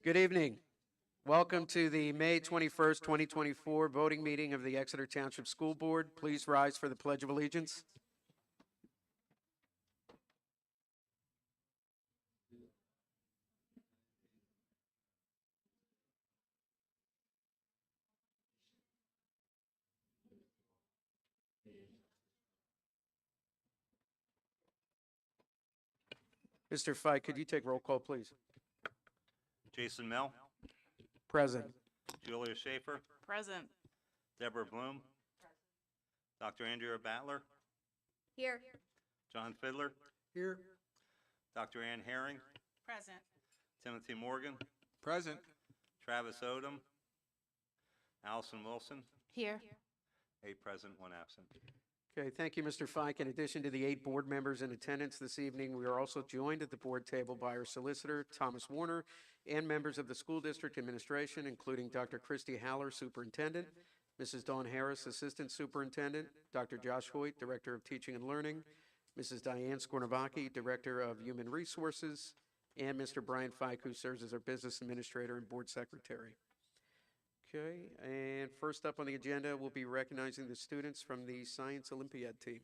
Good evening. Welcome to the May 21st, 2024 voting meeting of the Exeter Township School Board. Please rise for the Pledge of Allegiance. Mr. Fike, could you take roll call, please? Jason Mell, Present. Julia Schaefer, Present. Deborah Bloom, Dr. Andrea Battler, Here. John Fiddler, Here. Dr. Ann Herring, Present. Timothy Morgan, Present. Travis Odom, Allison Wilson, Here. 8 present, 1 absent. Okay, thank you, Mr. Fike. In addition to the 8 board members in attendance this evening, we are also joined at the board table by our solicitor, Thomas Warner, and members of the school district administration, including Dr. Christy Haller, superintendent, Mrs. Dawn Harris, assistant superintendent, Dr. Josh Hoyt, director of teaching and learning, Mrs. Diane Skornovaki, director of human resources, and Mr. Brian Fike, who serves as our business administrator and board secretary. Okay, and first up on the agenda, we'll be recognizing the students from the Science Olympiad team.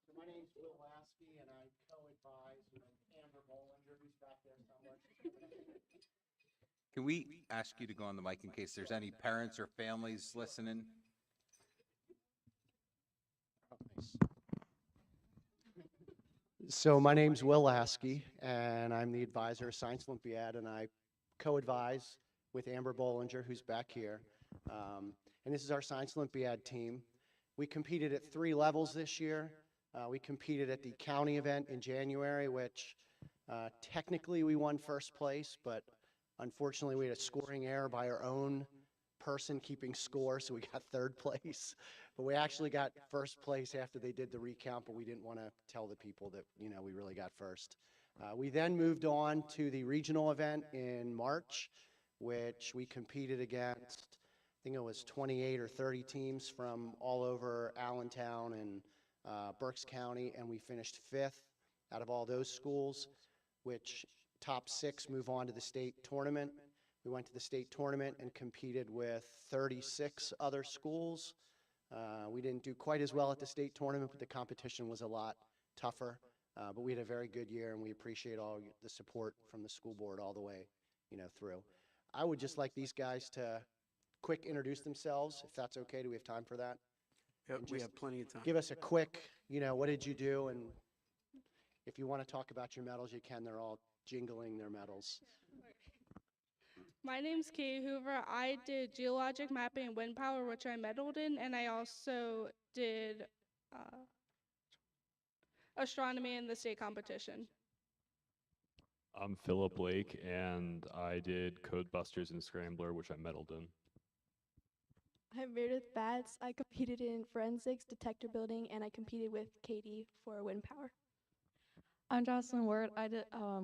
So my name's Will Lasky, and I co-advise with Amber Bollinger, who's back there somewhere. Can we ask you to go on the mic in case there's any parents or families listening? So my name's Will Lasky, and I'm the advisor of Science Olympiad, and I co-advise with Amber Bollinger, who's back here. And this is our Science Olympiad team. We competed at 3 levels this year. We competed at the county event in January, which technically we won first place, but unfortunately we had a scoring error by our own person keeping score, so we got 3rd place. But we actually got first place after they did the recount, but we didn't want to tell the people that, we really got first. We then moved on to the regional event in March, which we competed against, I think it was 28 or 30 teams from all over Allentown and Berks County, and we finished 5th out of all those schools, which top 6 move on to the state tournament. We went to the state tournament and competed with 36 other schools. We didn't do quite as well at the state tournament, but the competition was a lot tougher. But we had a very good year, and we appreciate all the support from the school board all the way, through. I would just like these guys to quick introduce themselves, if that's okay. Do we have time for that? Yep, And we just have plenty of time. Give us a quick, what did you do? And if you want to talk about your medals, you can. They're all jingling their medals. My name's Kate Hoover. I did geologic mapping and wind power, which I medaled in, and I also did astronomy in the state competition. I'm Philip Blake, and I did Codebusters and Scrambler, which I medaled in. I'm Meredith Batts. I competed in forensics, detector building, and I competed with Katie for wind power. I'm Jocelyn Ward. I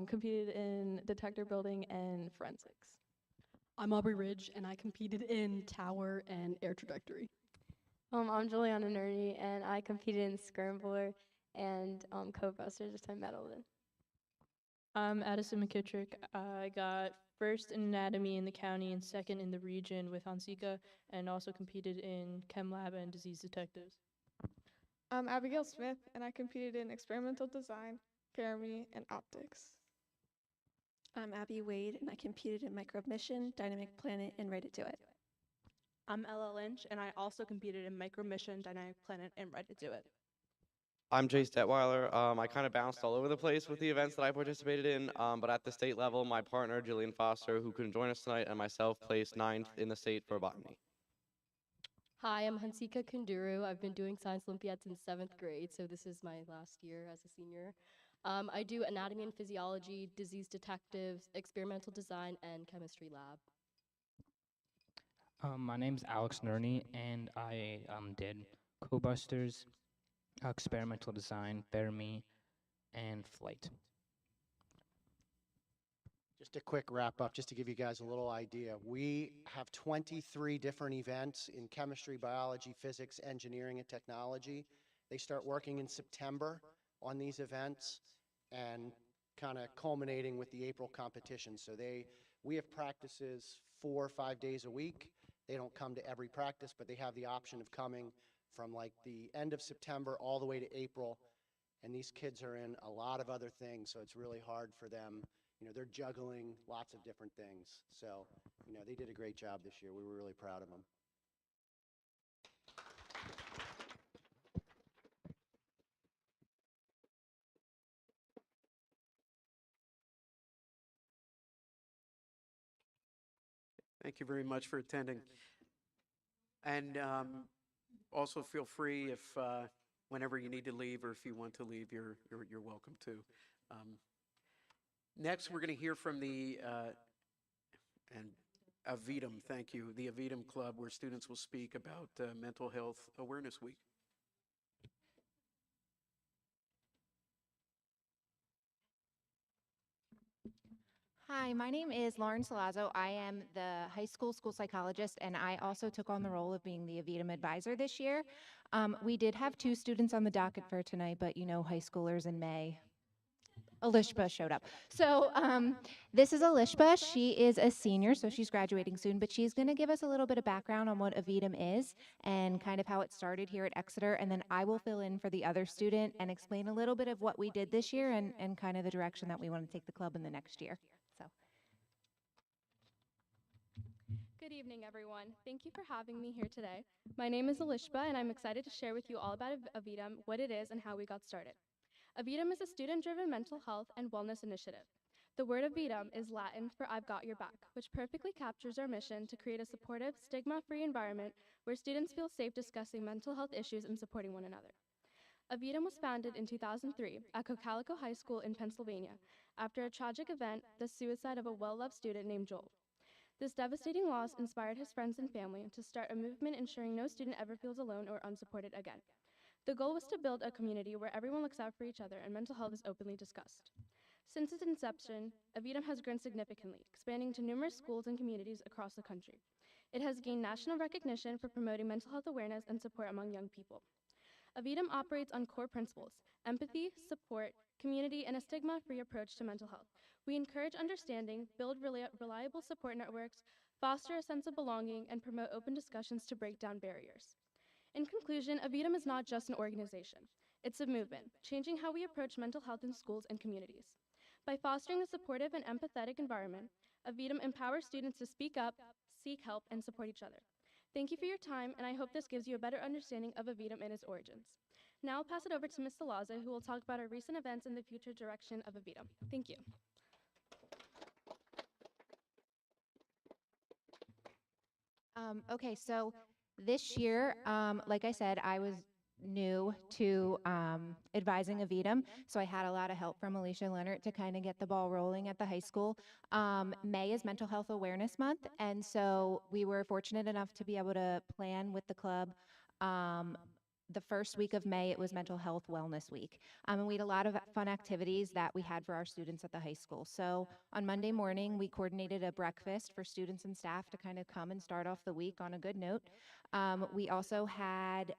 competed in detector building and forensics. I'm Aubrey Ridge, and I competed in tower and air trajectory. I'm Juliana Nerney, and I competed in Scrambler and Codebusters, which I medaled in. I'm Addison McKittrick. I got 1st in anatomy in the county and 2nd in the region with Hansika, and also competed in chem lab and disease detectives. I'm Abigail Smith, and I competed in experimental design, parametry, and optics. I'm Abby Wade, and I competed in micromission, dynamic planet, and Right to It. I'm Ella Lynch, and I also competed in micromission, dynamic planet, and Right to It. I'm Jace Detweiler. I kind of bounced all over the place with the events that I participated in, but at the state level, my partner, Jillian Foster, who couldn't join us tonight, and myself placed 9th in the state for botany. Hi, I'm Hansika Kunduru. I've been doing Science Olympiad since 7th grade, so this is my last year as a senior. I do anatomy and physiology, disease detectives, experimental design, and chemistry lab. My name's Alex Nerney, and I did Codebusters, experimental design, Fermi, and flight. Just a quick wrap up, just to give you guys a little idea. We have 23 different events in chemistry, biology, physics, engineering, and technology. They start working in September on these events and kind of culminating with the April competition. So we have practices 4 or 5 days a week. They don't come to every practice, but they have the option of coming from like the end of September all the way to April. And these kids are in a lot of other things, so it's really hard for them. They're juggling lots of different things. So, they did a great job this year. We were really proud of them. Thank you very much for attending. And also feel free if whenever you need to leave or if you want to leave, you're welcome to. Next, we're going to hear from the Avidum, thank you, the Avidum Club, where students will speak about Mental Health Awareness Week. Hi, my name is Lauren Salazzo. I am the high school psychologist, and I also took on the role of being the Avidum advisor this year. We did have 2 students on the docket for tonight, but high schoolers in May. Alishba showed up. So this is Alishba. She is a senior, so she's graduating soon, but she's going to give us a little bit of background on what Avidum is and kind of how it started here at Exeter, and then I will fill in for the other student and explain a little bit of what we did this year and kind of the direction that we want to take the club in the next year. So. Good evening, everyone. Thank you for having me here today. My name is Alishba, and I'm excited to share with you all about Avidum, what it is, and how we got started. Avidum is a student-driven mental health and wellness initiative. The word Avidum is Latin for I've got your back, which perfectly captures our mission to create a supportive, stigma-free environment where students feel safe discussing mental health issues and supporting one another. Avidum was founded in 2003 at Cocalico High School in Pennsylvania after a tragic event, the suicide of a well-loved student named Joel. This devastating loss inspired his friends and family to start a movement ensuring no student ever feels alone or unsupported again. The goal was to build a community where everyone looks out for each other and mental health is openly discussed. Since its inception, Avidum has grown significantly, expanding to numerous schools and communities across the country. It has gained national recognition for promoting mental health awareness and support among young people. Avidum operates on core principles: empathy, support, community, and a stigma-free approach to mental health. We encourage understanding, build reliable support networks, foster a sense of belonging, and promote open discussions to break down barriers. In conclusion, Avidum is not just an organization. It's a movement, changing how we approach mental health in schools and communities. By fostering a supportive and empathetic environment, Avidum empowers students to speak up, seek help, and support each other. Thank you for your time, and I hope this gives you a better understanding of Avidum and its origins. Now I'll pass it over to Ms. Salazzo, who will talk about our recent events and the future direction of Avidum. Thank you. Okay, so this year, like I said, I was new to advising Avidum, so I had a lot of help from Alicia Leonard to kind of get the ball rolling at the high school. May is Mental Health Awareness Month, and so we were fortunate enough to be able to plan with the club. The first week of May, it was Mental Health Wellness Week. And we had a lot of fun activities that we had for our students at the high school. So on Monday morning, we coordinated a breakfast for students and staff to kind of come and start off the week on a good note. We also had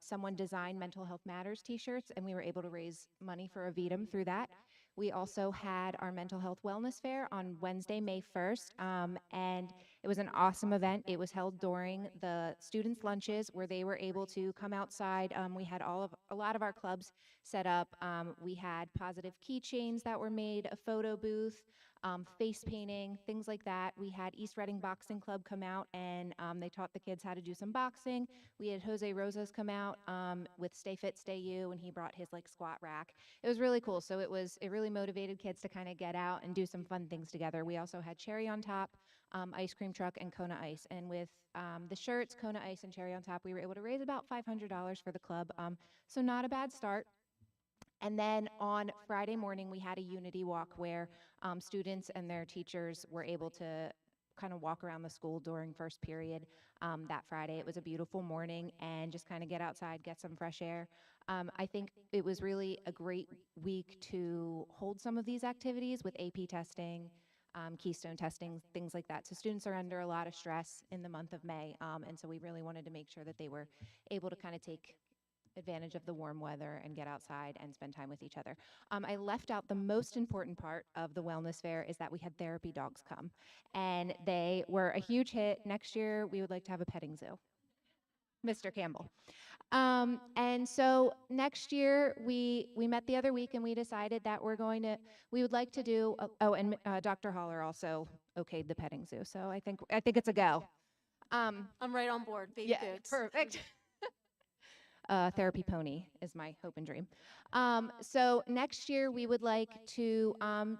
someone design Mental Health Matters t-shirts, and we were able to raise money for Avidum through that. We also had our Mental Health Wellness Fair on Wednesday, May 1st, and it was an awesome event. It was held during the students' lunches where they were able to come outside. We had a lot of our clubs set up. We had positive keychains that were made, a photo booth, face painting, things like that. We had East Reading Boxing Club come out, and they taught the kids how to do some boxing. We had Jose Rosas come out with Stay Fit, Stay You, and he brought his squat rack. It was really cool. So it really motivated kids to kind of get out and do some fun things together. We also had Cherry on Top, Ice Cream Truck, and Kona Ice. And with the shirts, Kona Ice, and Cherry on Top, we were able to raise about $500 for the club. So not a bad start. And then on Friday morning, we had a unity walk where students and their teachers were able to kind of walk around the school during first period that Friday. It was a beautiful morning and just kind of get outside, get some fresh air. I think it was really a great week to hold some of these activities with AP testing, keystone testing, things like that. So students are under a lot of stress in the month of May, and so we really wanted to make sure that they were able to kind of take advantage of the warm weather and get outside and spend time with each other. I left out the most important part of the wellness fair is that we had therapy dogs come, and they were a huge hit. Next year, we would like to have a petting zoo. Mr. Campbell. And so next year, we met the other week and we decided that we would like to do, Dr. Holler also okayed the petting zoo. So I think it's a go. I'm right on board. Baby Yeah, goats. perfect. Therapy pony is my hope and dream. So next year we would like to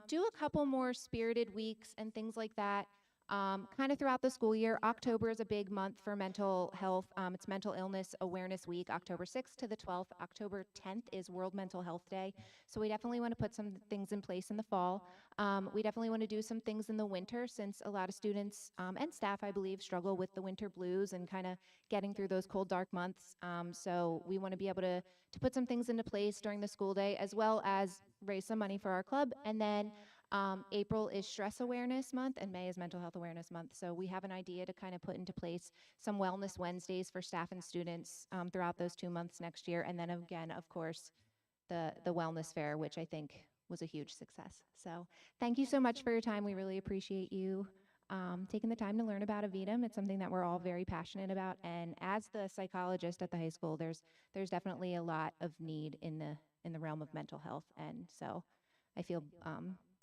do a couple more spirited weeks and things like that, kind of throughout the school year. October is a big month for mental health. It's Mental Illness Awareness Week, October 6th to the 12th. October 10th is World Mental Health Day. So we definitely want to put some things in place in the fall. We definitely want to do some things in the winter, since a lot of students and staff, I believe, struggle with the winter blues and kind of getting through those cold, dark months. So we want to be able to put some things into place during the school day, as well as raise some money for our club. And then April is Stress Awareness Month, and May is Mental Health Awareness Month. So we have an idea to kind of put into place some Wellness Wednesdays for staff and students throughout those 2 months next year. And then again, of course, the Wellness Fair, which I think was a huge success. So thank you so much for your time. We really appreciate you taking the time to learn about Avidum. It's something that we're all very passionate about. And as the psychologist at the high school, there's definitely a lot of need in the realm of mental health. And so I feel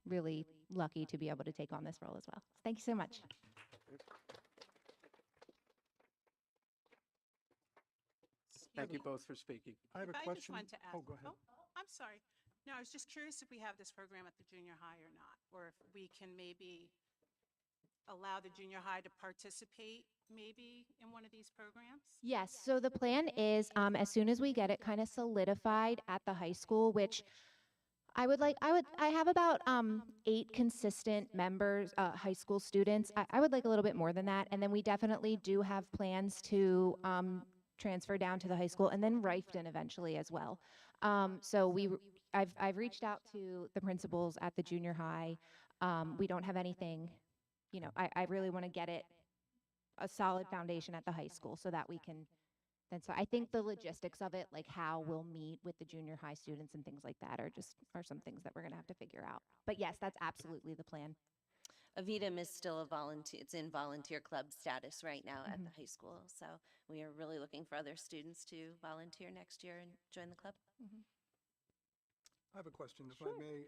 really lucky to be able to take on this role as well. Thank you so much. Thank you both for speaking. I have a I just question. wanted to ask. Oh, go ahead. I'm sorry. No, I was just curious if we have this program at the junior high or not, or if we can maybe allow the junior high to participate maybe in one of these programs? Yes, so the plan is as soon as we get it kind of solidified at the high school, which I have about 8 consistent members, high school students. I would like a little bit more than that. And then we definitely do have plans to transfer down to the high school, and then Rifton eventually as well. So I've reached out to the principals at the junior high. We don't have anything, I really want to get it a solid foundation at the high school so that we can then. So I think the logistics of it, like how we'll meet with the junior high students and things like that, are some things that we're going to have to figure out. But yes, that's absolutely the plan. Avidum is still a volunteer. It's in volunteer club status right now at the high school. So we are really looking for other students to volunteer next year and join the club. I have a question, if I may.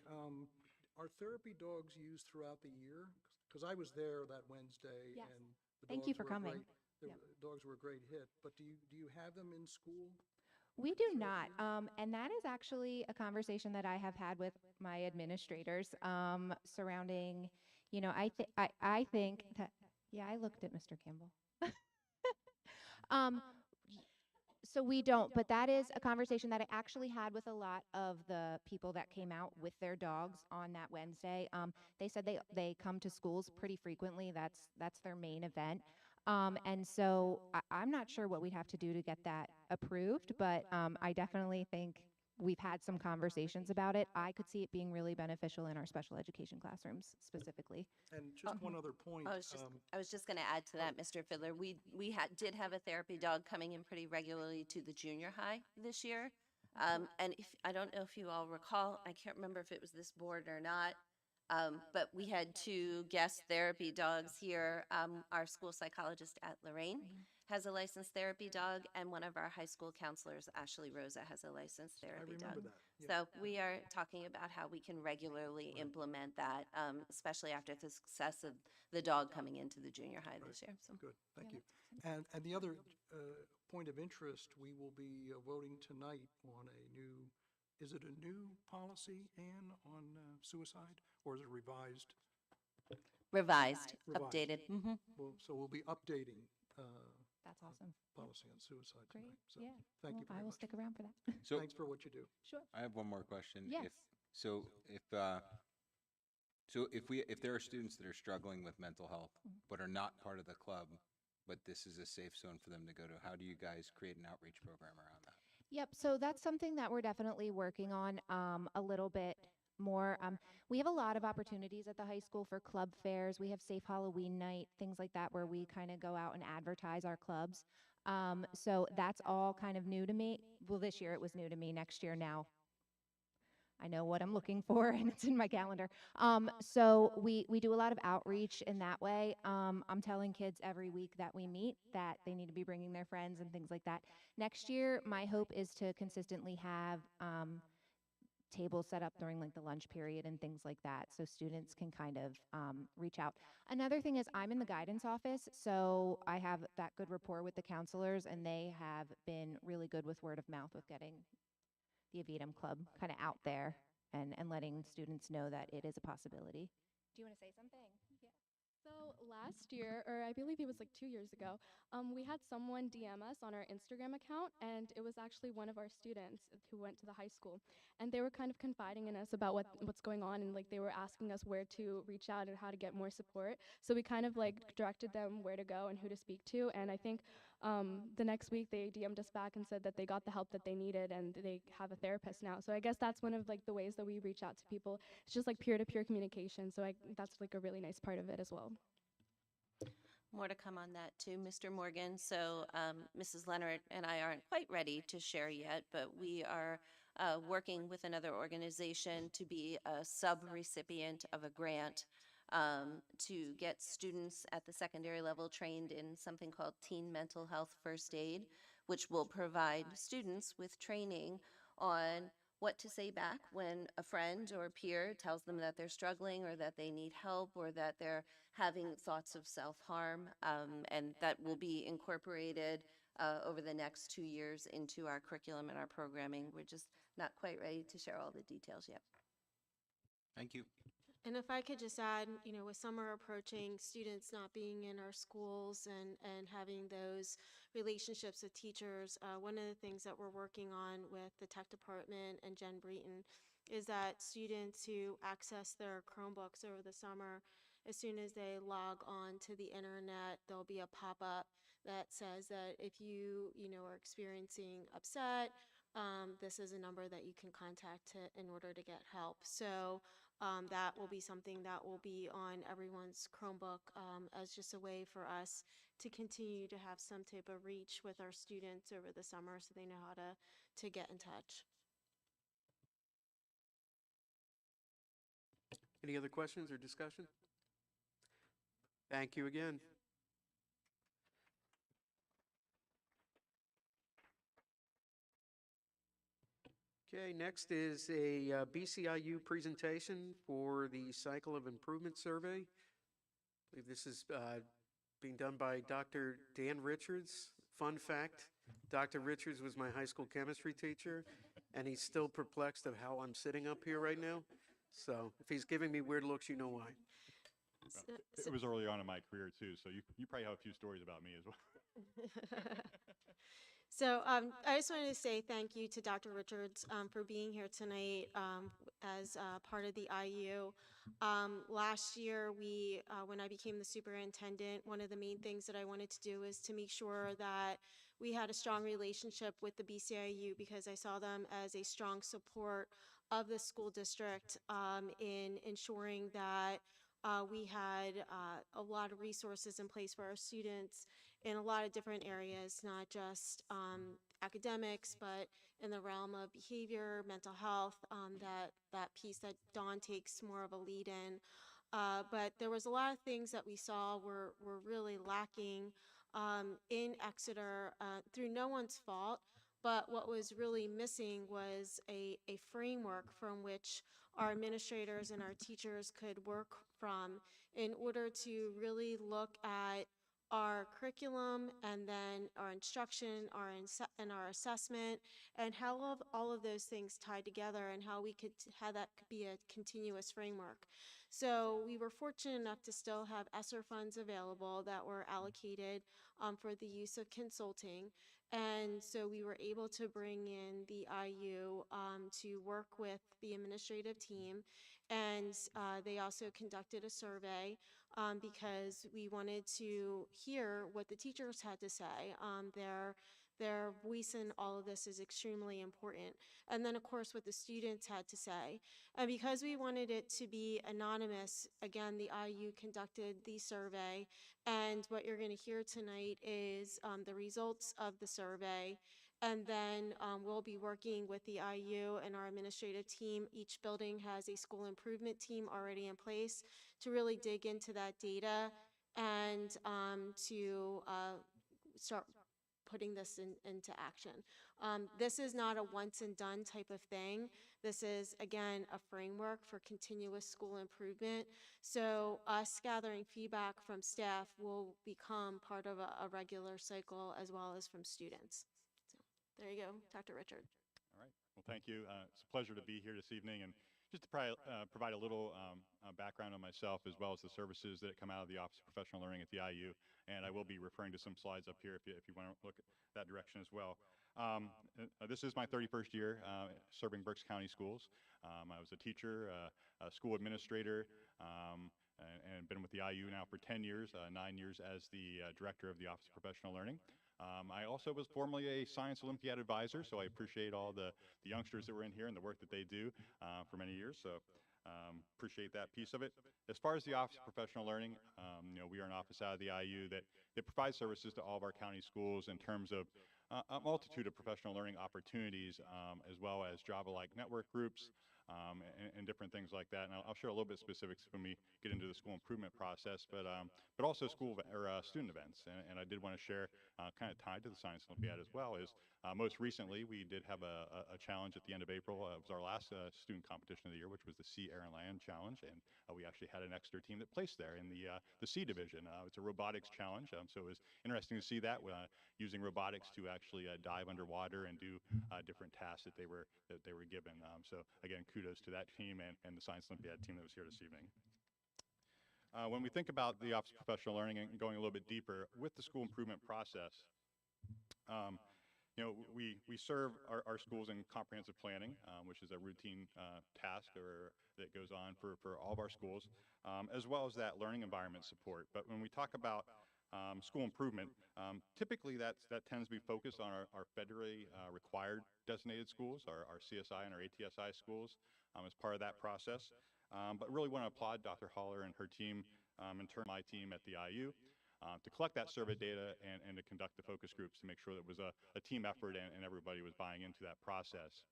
Are therapy dogs used throughout the year? Because I was there that Wednesday, Yes. and the Thank you dogs for were a coming. great- the Yep. dogs were a great hit. But do you have them in school? We do not, and that is actually a conversation that I have had with my administrators surrounding, I think that, yeah, I looked at Mr. Campbell. So we don't, but that is a conversation that I actually had with a lot of the people that came out with their dogs on that Wednesday. They said they come to schools pretty frequently. That's their main event. And so I'm not sure what we'd have to do to get that approved, but I definitely think we've had some conversations about it. I could see it being really beneficial in our special education classrooms specifically. And just one other point. I was just going to add to that, Mr. Fiddler. We did have a therapy dog coming in pretty regularly to the junior high this year. And I don't know if you all recall, I can't remember if it was this board or not, but we had 2 guest therapy dogs here. Our school psychologist at Lorraine has a licensed therapy dog, and one of our high school counselors, Ashley Rosa, has a licensed therapy dog. remember that, yeah. So we are talking about how we can regularly implement that, especially after the success of the dog coming into the junior high this year. So. Good, thank you. And the other point of interest, we will be voting tonight on is it a new policy, Anne, on suicide, or is it revised? Revised, updated. Well, so we'll be updating That's awesome. policy on suicide Great, tonight. So yeah. thank you Well, very I will much. stick around for that. So- Thanks for what you do. Sure. I have one more question. Yes. If there are students that are struggling with mental health but are not part of the club, but this is a safe zone for them to go to, how do you guys create an outreach program around that? Yep, so that's something that we're definitely working on a little bit more. We have a lot of opportunities at the high school for club fairs. We have Safe Halloween Night, things like that, where we kind of go out and advertise our clubs. So that's all kind of new to me. Well, this year it was new to me. Next year now I know what I'm looking for and it's in my calendar. So we do a lot of outreach in that way. I'm telling kids every week that we meet that they need to be bringing their friends and things like that. Next year, my hope is to consistently have tables set up during like the lunch period and things like that so students can kind of reach out. Another thing is I'm in the guidance office, so I have that good rapport with the counselors and they have been really good with word of mouth with getting the Avidum Club kind of out there and letting students know that it is a possibility. Do you want to say something? Yeah. So last year, or I believe it was like 2 years ago, we had someone DM us on our Instagram account, and it was actually one of our students who went to the high school, and they were kind of confiding in us about what's going on, and like they were asking us where to reach out and how to get more support. So we kind of like directed them where to go and who to speak to, and I think the next week they DM'd us back and said that they got the help that they needed and they have a therapist now. So I guess that's one of like the ways that we reach out to people. It's just like peer-to-peer communication. So that's like a really nice part of it as well. More to come on that too, Mr. Morgan. So Mrs. Leonard and I aren't quite ready to share yet, but we are working with another organization to be a sub-recipient of a grant to get students at the secondary level trained in something called Teen Mental Health First Aid, which will provide students with training on what to say back when a friend or a peer tells them that they're struggling or that they need help or that they're having thoughts of self-harm, and that will be incorporated over the next 2 years into our curriculum and our programming. We're just not quite ready to share all the details yet. Thank you. And if I could just add, with summer approaching, students not being in our schools and having those relationships with teachers, one of the things that we're working on with the tech department and Jen Breton is that students who access their Chromebooks over the summer, as soon as they log on to the internet, there'll be a pop-up that says that if you are experiencing upset, this is a number that you can contact in order to get help. So that will be something that will be on everyone's Chromebook as just a way for us to continue to have some type of reach with our students over the summer so they know how to get in touch. Any other questions or discussion? Thank you again. Okay, next is a BCIU presentation for the Cycle of Improvement Survey. I believe this is being done by Dr. Dan Richards. Fun fact, Dr. Richards was my high school chemistry teacher, and he's still perplexed of how I'm sitting up here right now. So if he's giving me weird looks, you know why. It was early on in my career too, so you probably have a few stories about me as well. So I just wanted to say thank you to Dr. Richards for being here tonight as part of the IU. Last year, when I became the superintendent, one of the main things that I wanted to do is to make sure that we had a strong relationship with the BCIU because I saw them as a strong support of the school district in ensuring that we had a lot of resources in place for our students in a lot of different areas, not just academics, but in the realm of behavior, mental health, that piece that Dawn takes more of a lead in. But there was a lot of things that we saw were really lacking in Exeter through no one's fault. But what was really missing was a framework from which our administrators and our teachers could work from in order to really look at our curriculum and then our instruction, and our assessment, and how all of those things tied together and how we could how that could be a continuous framework. So we were fortunate enough to still have ESSER funds available that were allocated for the use of consulting. And so we were able to bring in the IU to work with the administrative team. And they also conducted a survey because we wanted to hear what the teachers had to say. their voice in all of this is extremely important. And then, of course, what the students had to say. And because we wanted it to be anonymous, again, the IU conducted the survey. And what you're going to hear tonight is the results of the survey. And then we'll be working with the IU and our administrative team. Each building has a school improvement team already in place to really dig into that data and to start putting this into action. This is not a once and done type of thing. This is, again, a framework for continuous school improvement. So us gathering feedback from staff will become part of a regular cycle as well as from students. So there you go, Dr. Richard. All right. Well, thank you. It's a pleasure to be here this evening. And just to provide a little background on myself as well as the services that come out of the Office of Professional Learning at the IU. And I will be referring to some slides up here if you want to look at that direction as well. This is my 31st year serving Berks County Schools. I was a teacher, a school administrator, and been with the IU now for 10 years, 9 years as the director of the Office of Professional Learning. I also was formerly a Science Olympiad advisor, so I appreciate all the youngsters that were in here and the work that they do for many years. So appreciate that piece of it. As far as the Office of Professional Learning, we are an office out of the IU that provides services to all of our county schools in terms of a multitude of professional learning opportunities, as well as Java-like network groups, and different things like that. And I'll share a little bit of specifics when we get into the school improvement process, but also student events. And I did want to share, kind of tied to the Science Olympiad as well, is most recently we did have a challenge at the end of April. It was our last student competition of the year, which was the Sea, Air, and Land Challenge, and we actually had an Exeter team that placed there in the Sea division. It's a robotics challenge, so it was interesting to see that using robotics to actually dive underwater and do different tasks that they were given. So again, kudos to that team and the Science Olympiad team that was here this evening. When we think about the Office of Professional Learning and going a little bit deeper with the school improvement process, we serve our schools in comprehensive planning, which is a routine task that goes on for all of our schools, as well as that learning environment support. But when we talk about school improvement, typically that tends to be focused on our federally required designated schools, our CSI and our ATSI schools, as part of that process. But really want to applaud Dr. Haller and her team, in turn my team at the IU, to collect that survey data and to conduct the focus groups to make sure that it was a team effort and everybody was buying into that process.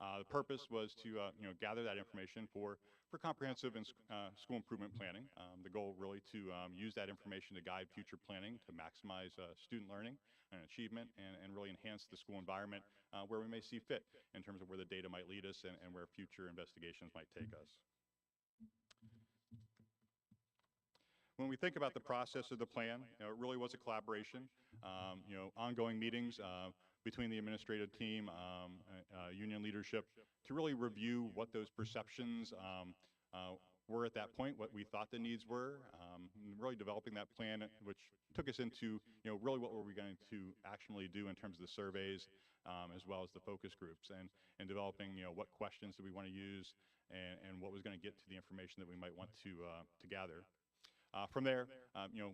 The purpose was to gather that information for comprehensive and school improvement planning. The goal really to use that information to guide future planning to maximize student learning and achievement and really enhance the school environment where we may see fit in terms of where the data might lead us and where future investigations might take us. When we think about the process of the plan, it really was a collaboration, ongoing meetings between the administrative team, union leadership, to really review what those perceptions were at that point, what we thought the needs were, really developing that plan, which took us into, really what were we going to actually do in terms of the surveys, as well as the focus groups, and developing, what questions do we want to use, and what was going to get to the information that we might want to gather. From there,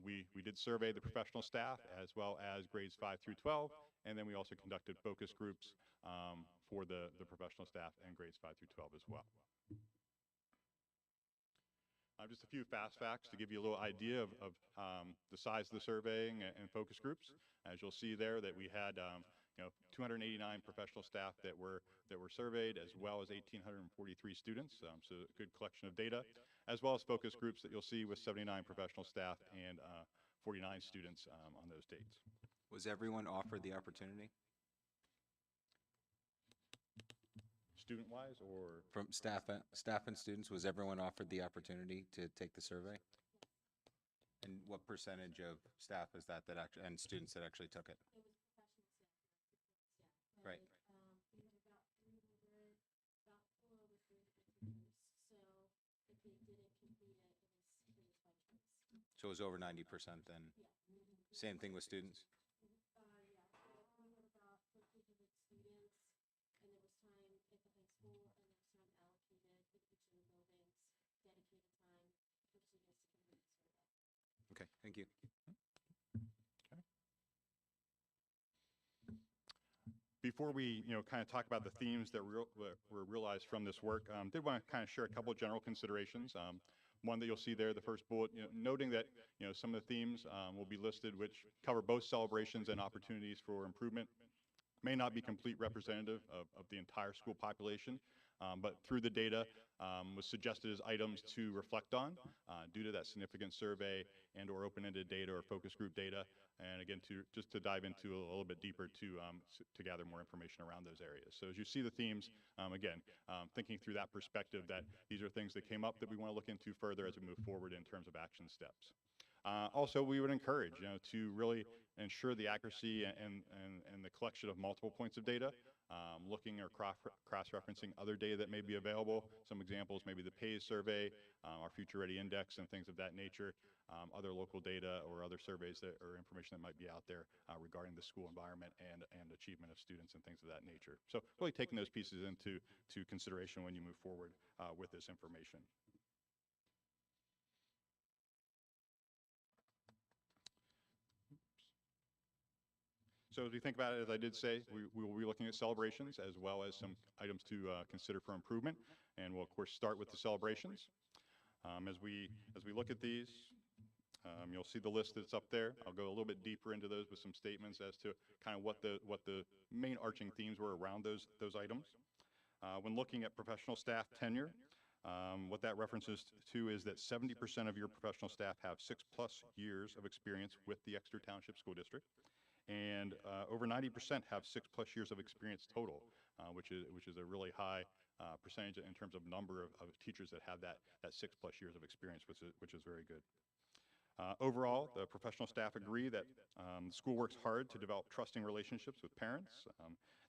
we did survey the professional staff as well as grades 5 through 12, and then we also conducted focus groups for the professional staff and grades 5 through 12 as well. Just a few fast facts to give you a little idea of the size of the surveying and focus groups. As you'll see there, that we had 289 professional staff that were surveyed, as well as 1,843 students. So a good collection of data, as well as focus groups that you'll see with 79 professional staff and 49 students on those dates. Was everyone offered the opportunity? Student-wise, or from staff and students, was everyone offered the opportunity to take the survey? And what percentage of staff is that actually, and students that actually took it? Right. So it was over 90% then? Same thing with students? Okay, thank you. Before we, kind of talk about the themes that were realized from this work, did want to kind of share a couple general considerations. One that you'll see there, the first bullet, noting that, some of the themes will be listed which cover both celebrations and opportunities for improvement. May not be complete representative of the entire school population, but through the data was suggested as items to reflect on due to that significant survey and or open-ended data or focus group data. And again, just to dive into a little bit deeper to gather more information around those areas. So as you see the themes, again, thinking through that perspective that these are things that came up that we want to look into further as we move forward in terms of action steps. Also, we would encourage, to really ensure the accuracy and the collection of multiple points of data, looking or cross-referencing other data that may be available. Some examples, maybe the PAYS survey, our Future Ready Index, and things of that nature. Other local data or other surveys or information that might be out there regarding the school environment and achievement of students and things of that nature. So really taking those pieces into consideration when you move forward with this information. So as we think about it, as I did say, we will be looking at celebrations as well as some items to consider for improvement. And we'll, of course, start with the celebrations. As we look at these, you'll see the list that's up there. I'll go a little bit deeper into those with some statements as to kind of what the main arching themes were around those items. When looking at professional staff tenure, what that references to is that 70% of your professional staff have 6+ years of experience with the Exeter Township School District. And over 90% have 6+ years of experience total, which is a really high percentage in terms of number of teachers that have that 6+ years of experience, which is very good. Overall, the professional staff agree that the school works hard to develop trusting relationships with parents.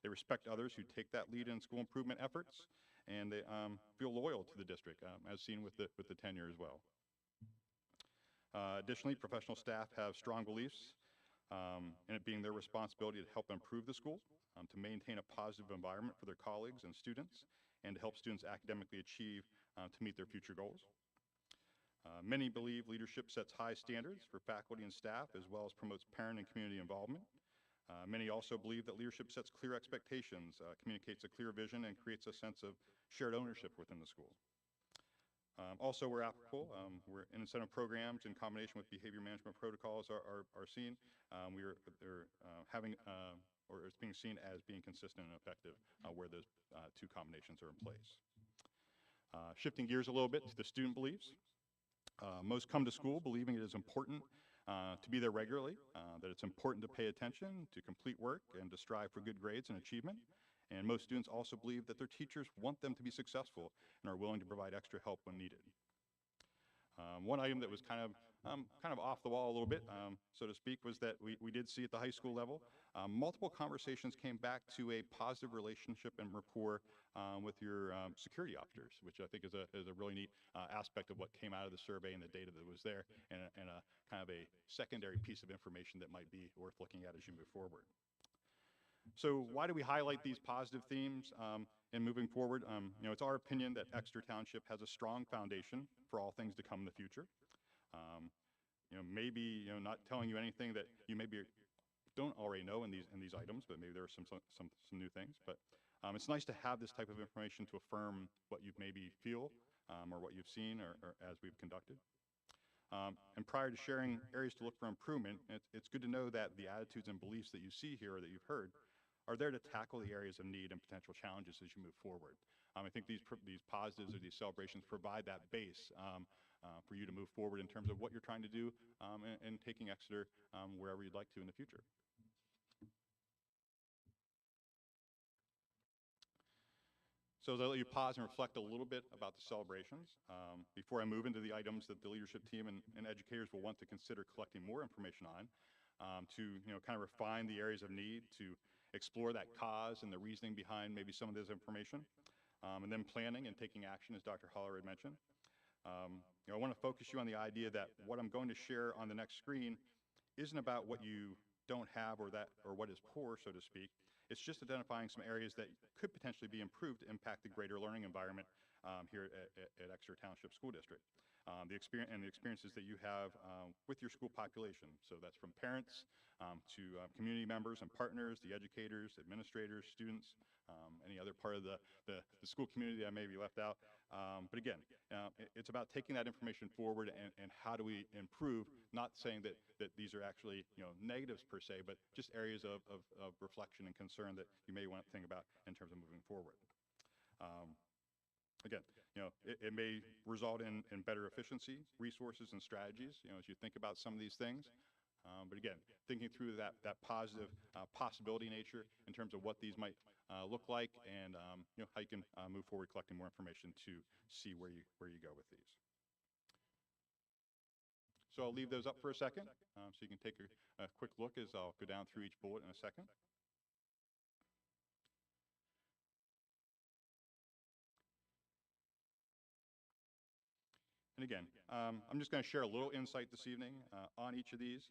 They respect others who take that lead in school improvement efforts, and they feel loyal to the district, as seen with the tenure as well. Additionally, professional staff have strong beliefs and it being their responsibility to help improve the school, to maintain a positive environment for their colleagues and students, and to help students academically achieve to meet their future goals. Many believe leadership sets high standards for faculty and staff, as well as promotes parent and community involvement. Many also believe that leadership sets clear expectations, communicates a clear vision, and creates a sense of shared ownership within the school. Also, where applicable, where incentive programs in combination with behavior management protocols are seen, it's being seen as being consistent and effective where those two combinations are in place. Shifting gears a little bit to the student beliefs. Most come to school believing it is important to be there regularly, that it's important to pay attention, to complete work, and to strive for good grades and achievement. And most students also believe that their teachers want them to be successful and are willing to provide extra help when needed. One item that was kind of off the wall a little bit, so to speak, was that we did see at the high school level, multiple conversations came back to a positive relationship and rapport with your security officers, which I think is a really neat aspect of what came out of the survey and the data that was there, and a kind of a secondary piece of information that might be worth looking at as you move forward. So why do we highlight these positive themes in moving forward? It's our opinion that Exeter Township has a strong foundation for all things to come in the future. Maybe not telling you anything that you maybe don't already know in these items, but maybe there are some new things. But it's nice to have this type of information to affirm what you maybe feel or what you've seen or as we've conducted. And prior to sharing areas to look for improvement, it's good to know that the attitudes and beliefs that you see here or that you've heard are there to tackle the areas of need and potential challenges as you move forward. I think these positives or these celebrations provide that base for you to move forward in terms of what you're trying to do and taking Exeter wherever you'd like to in the future. So as I let you pause and reflect a little bit about the celebrations, before I move into the items that the leadership team and educators will want to consider collecting more information on, to kind of refine the areas of need, to explore that cause and the reasoning behind maybe some of this information, and then planning and taking action, as Dr. Holler had mentioned. I want to focus you on the idea that what I'm going to share on the next screen isn't about what you don't have or what is poor, so to speak. It's just identifying some areas that could potentially be improved to impact the greater learning environment here at Exeter Township School District. The experiences that you have with your school population. So that's from parents to community members and partners, the educators, administrators, students, any other part of the school community that may be left out. But again, it's about taking that information forward and how do we improve, not saying that these are actually negatives per se, but just areas of reflection and concern that you may want to think about in terms of moving forward. Again, it may result in better efficiency, resources, and strategies, as you think about some of these things. But again, thinking through that positive possibility nature in terms of what these might look like and how you can move forward collecting more information to see where you go with these. So I'll leave those up for a second so you can take a quick look as I'll go down through each bullet in a second. And again, I'm just going to share a little insight this evening on each of these.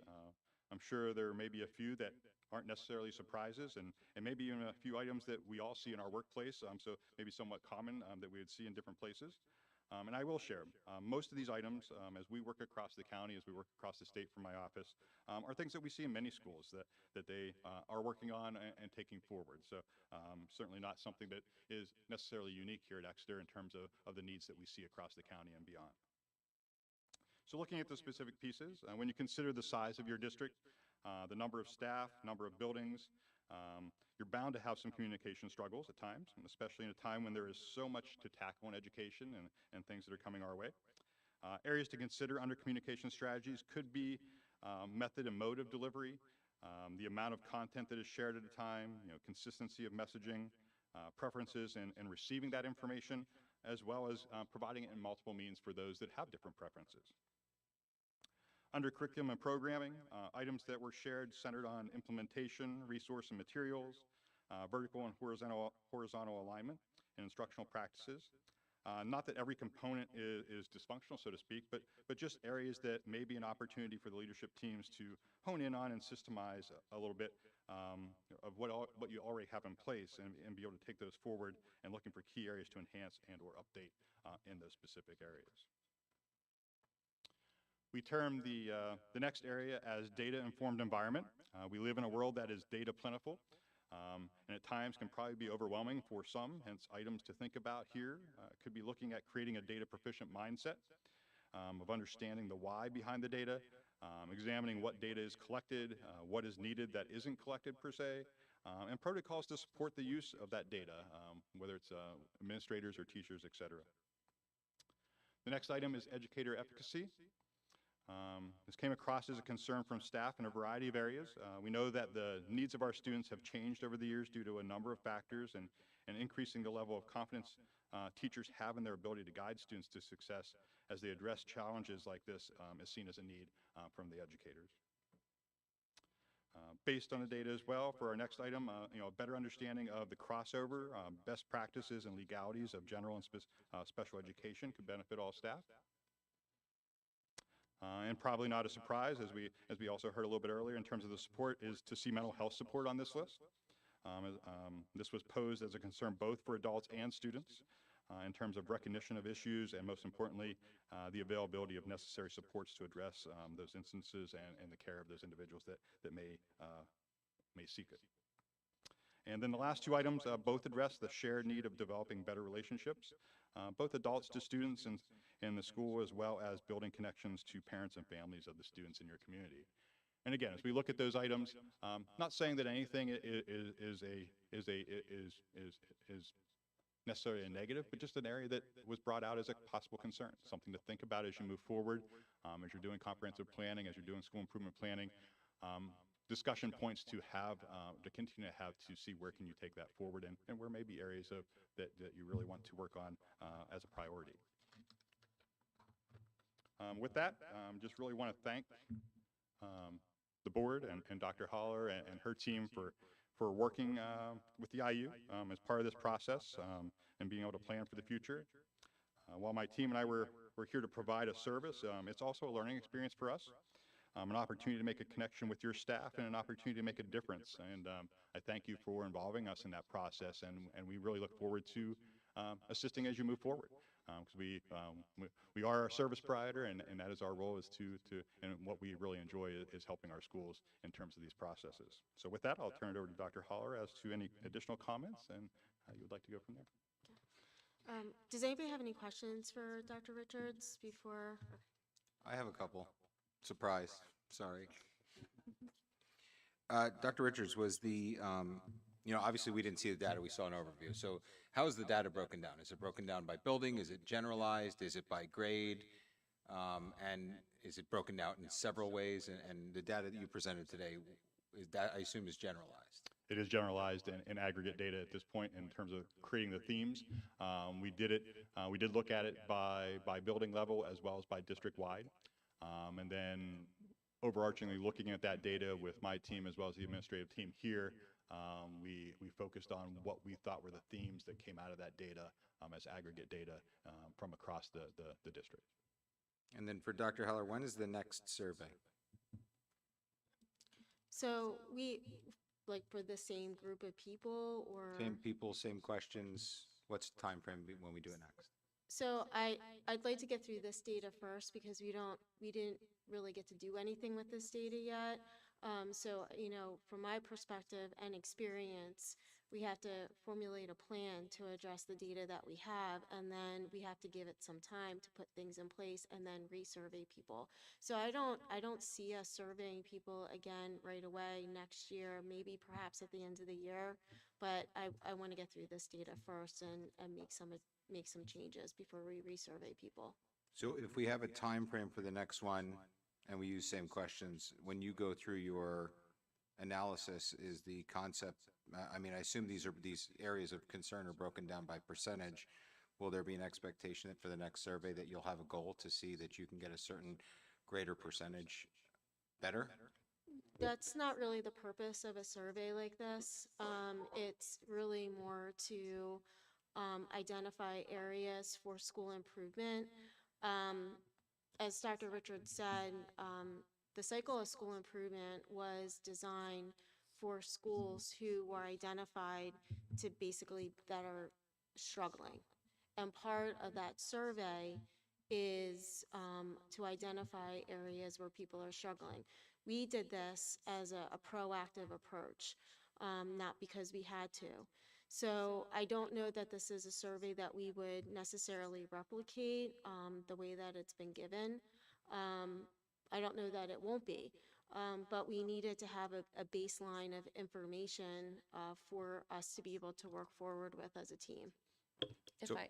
I'm sure there may be a few that aren't necessarily surprises, and maybe even a few items that we all see in our workplace, so maybe somewhat common that we would see in different places. And I will share. Most of these items, as we work across the county, as we work across the state from my office, are things that we see in many schools that they are working on and taking forward. So certainly not something that is necessarily unique here at Exeter in terms of the needs that we see across the county and beyond. So looking at the specific pieces, when you consider the size of your district, the number of staff, number of buildings, you're bound to have some communication struggles at times, and especially in a time when there is so much to tackle in education and things that are coming our way. Areas to consider under communication strategies could be method and mode of delivery, the amount of content that is shared at a time, consistency of messaging, preferences in receiving that information, as well as providing it in multiple means for those that have different preferences. Under curriculum and programming, items that were shared centered on implementation, resource and materials, vertical and horizontal alignment, and instructional practices. Not that every component is dysfunctional, so to speak, but just areas that may be an opportunity for the leadership teams to hone in on and systemize a little bit of what you already have in place and be able to take those forward and looking for key areas to enhance and or update in those specific areas. We term the next area as data-informed environment. We live in a world that is data plentiful, and at times can probably be overwhelming for some, hence items to think about here. Could be looking at creating a data proficient mindset, of understanding the why behind the data, examining what data is collected, what is needed that isn't collected per se, and protocols to support the use of that data, whether it's administrators or teachers, etc. The next item is educator efficacy. This came across as a concern from staff in a variety of areas. We know that the needs of our students have changed over the years due to a number of factors, and increasing the level of confidence teachers have in their ability to guide students to success as they address challenges like this is seen as a need from the educators. Based on the data as well, for our next item, a better understanding of the crossover, best practices and legalities of general and special education could benefit all staff. And probably not a surprise, as we also heard a little bit earlier in terms of the support, is to see mental health support on this list. This was posed as a concern both for adults and students in terms of recognition of issues and, most importantly, the availability of necessary supports to address those instances and the care of those individuals that may seek it. And then the last two items both address the shared need of developing better relationships, both adults to students in the school, as well as building connections to parents and families of the students in your community. And again, as we look at those items, not saying that anything is necessarily a negative, but just an area that was brought out as a possible concern, something to think about as you move forward, as you're doing comprehensive planning, as you're doing school improvement planning. Discussion points to have, to continue to have, to see where can you take that forward and where may be areas that you really want to work on as a priority. With that, just really want to thank the board and Dr. Holler and her team for working with the IU as part of this process and being able to plan for the future. While my team and I were here to provide a service, it's also a learning experience for us. An opportunity to make a connection with your staff and an opportunity to make a difference. And I thank you for involving us in that process, and we really look forward to assisting as you move forward. because we are a service provider, and that is our role, is and what we really enjoy is helping our schools in terms of these processes. So with that, I'll turn it over to Dr. Holler as to any additional comments and how you would like to go from there. Does anybody have any questions for Dr. Richards before? I have a couple. Surprise, sorry. Dr. Richards, was obviously we didn't see the data, we saw an overview. So how is the data broken down? Is it broken down by building? Is it generalized? Is it by grade? And is it broken out in several ways? And the data that you presented today, I assume, is generalized? It is generalized and aggregate data at this point in terms of creating the themes. We did look at it by building level as well as by district-wide. And then overarchingly looking at that data with my team as well as the administrative team here, we focused on what we thought were the themes that came out of that data as aggregate data from across the district. And then for Dr. Heller, when is the next survey? So like for the same group of people, or? Same people, same questions. What's the time frame when we do it next? So I'd like to get through this data first, because we didn't really get to do anything with this data yet. So, from my perspective and experience, we have to formulate a plan to address the data that we have, and then we have to give it some time to put things in place and then resurvey people. So I don't see us surveying people again right away next year, maybe perhaps at the end of the year, but I want to get through this data first and make some changes before we resurvey people. So if we have a time frame for the next one and we use same questions, when you go through your analysis, is the concept, I assume these areas of concern are broken down by percentage. Will there be an expectation that for the next survey that you'll have a goal to see that you can get a certain greater percentage better? That's not really the purpose of a survey like this. It's really more to identify areas for school improvement. As Dr. Richards said, the cycle of school improvement was designed for schools who were identified to basically that are struggling. And part of that survey is to identify areas where people are struggling. We did this as a proactive approach, not because we had to. So I don't know that this is a survey that we would necessarily replicate the way that it's been given. I don't know that it won't be, but we needed to have a baseline of information for us to be able to work forward with as a team. I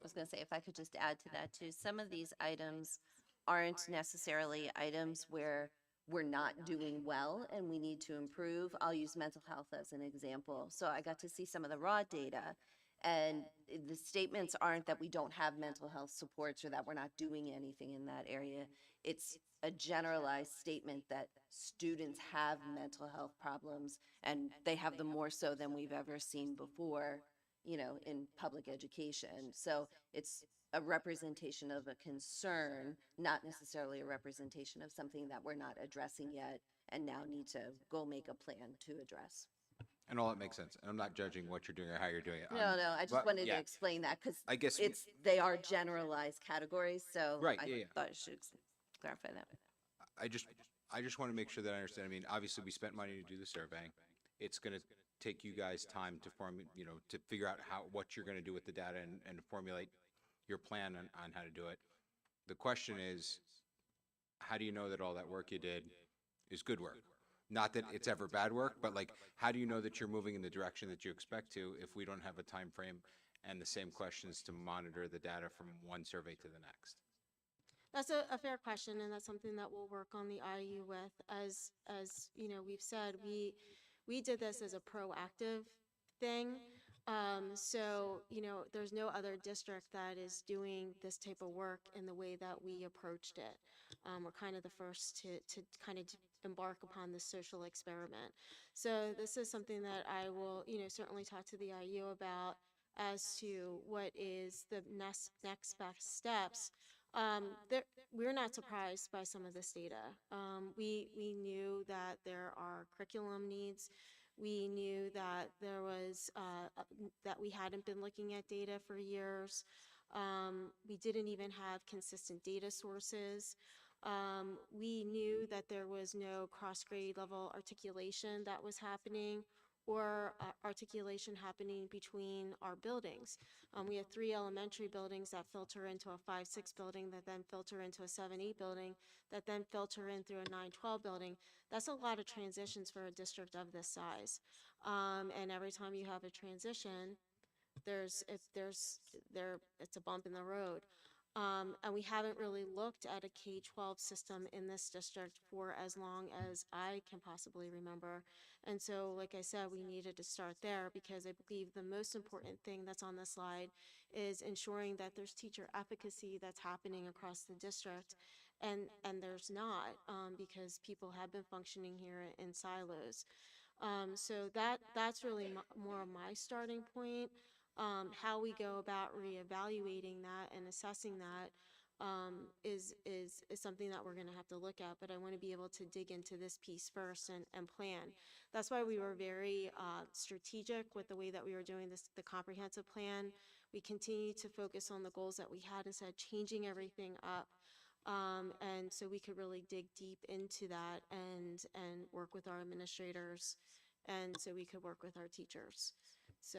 was going to say, if I could just add to that too, some of these items aren't necessarily items where we're not doing well and we need to improve. I'll use mental health as an example. So I got to see some of the raw data, and the statements aren't that we don't have mental health supports or that we're not doing anything in that area. It's a generalized statement that students have mental health problems, and they have them more so than we've ever seen before, in public education. So it's a representation of a concern, not necessarily a representation of something that we're not addressing yet and now need to go make a plan to address. And all that makes sense. And I'm not judging what you're doing or how you're doing it. No, I just wanted to explain that, because I guess they are generalized categories, so Right, I thought I should clarify that. I just want to make sure that I understand. Obviously we spent money to do the survey. It's going to take you guys time to to figure out what you're going to do with the data and to formulate your plan on how to do it. The question is, how do you know that all that work you did is good work? Not that it's ever bad work, but how do you know that you're moving in the direction that you expect to if we don't have a time frame and the same questions to monitor the data from one survey to the next? That's a fair question, and that's something that we'll work on the IU with. As we've said, we did this as a proactive thing. So, there's no other district that is doing this type of work in the way that we approached it. We're kind of the first to kind of embark upon this social experiment. So this is something that I will, certainly talk to the IU about as to what is the next best steps. We're not surprised by some of this data. We knew that there are curriculum needs. We knew that there was, that we hadn't been looking at data for years. We didn't even have consistent data sources. We knew that there was no cross-grade level articulation that was happening, or articulation happening between our buildings. We have 3 elementary buildings that filter into a 5-6 building, that then filter into a 7-8 building, that then filter in through a 9-12 building. That's a lot of transitions for a district of this size. And every time you have a transition, it's a bump in the road. And we haven't really looked at a K-12 system in this district for as long as I can possibly remember. And so, like I said, we needed to start there, because I believe the most important thing that's on this slide is ensuring that there's teacher efficacy that's happening across the district. And there's not, because people have been functioning here in silos. So that's really more of my starting point. How we go about reevaluating that and assessing that is something that we're going to have to look at. But I want to be able to dig into this piece first and plan. That's why we were very strategic with the way that we were doing the comprehensive plan. We continued to focus on the goals that we had instead of changing everything up. And so we could really dig deep into that and work with our administrators, and so we could work with our teachers. So.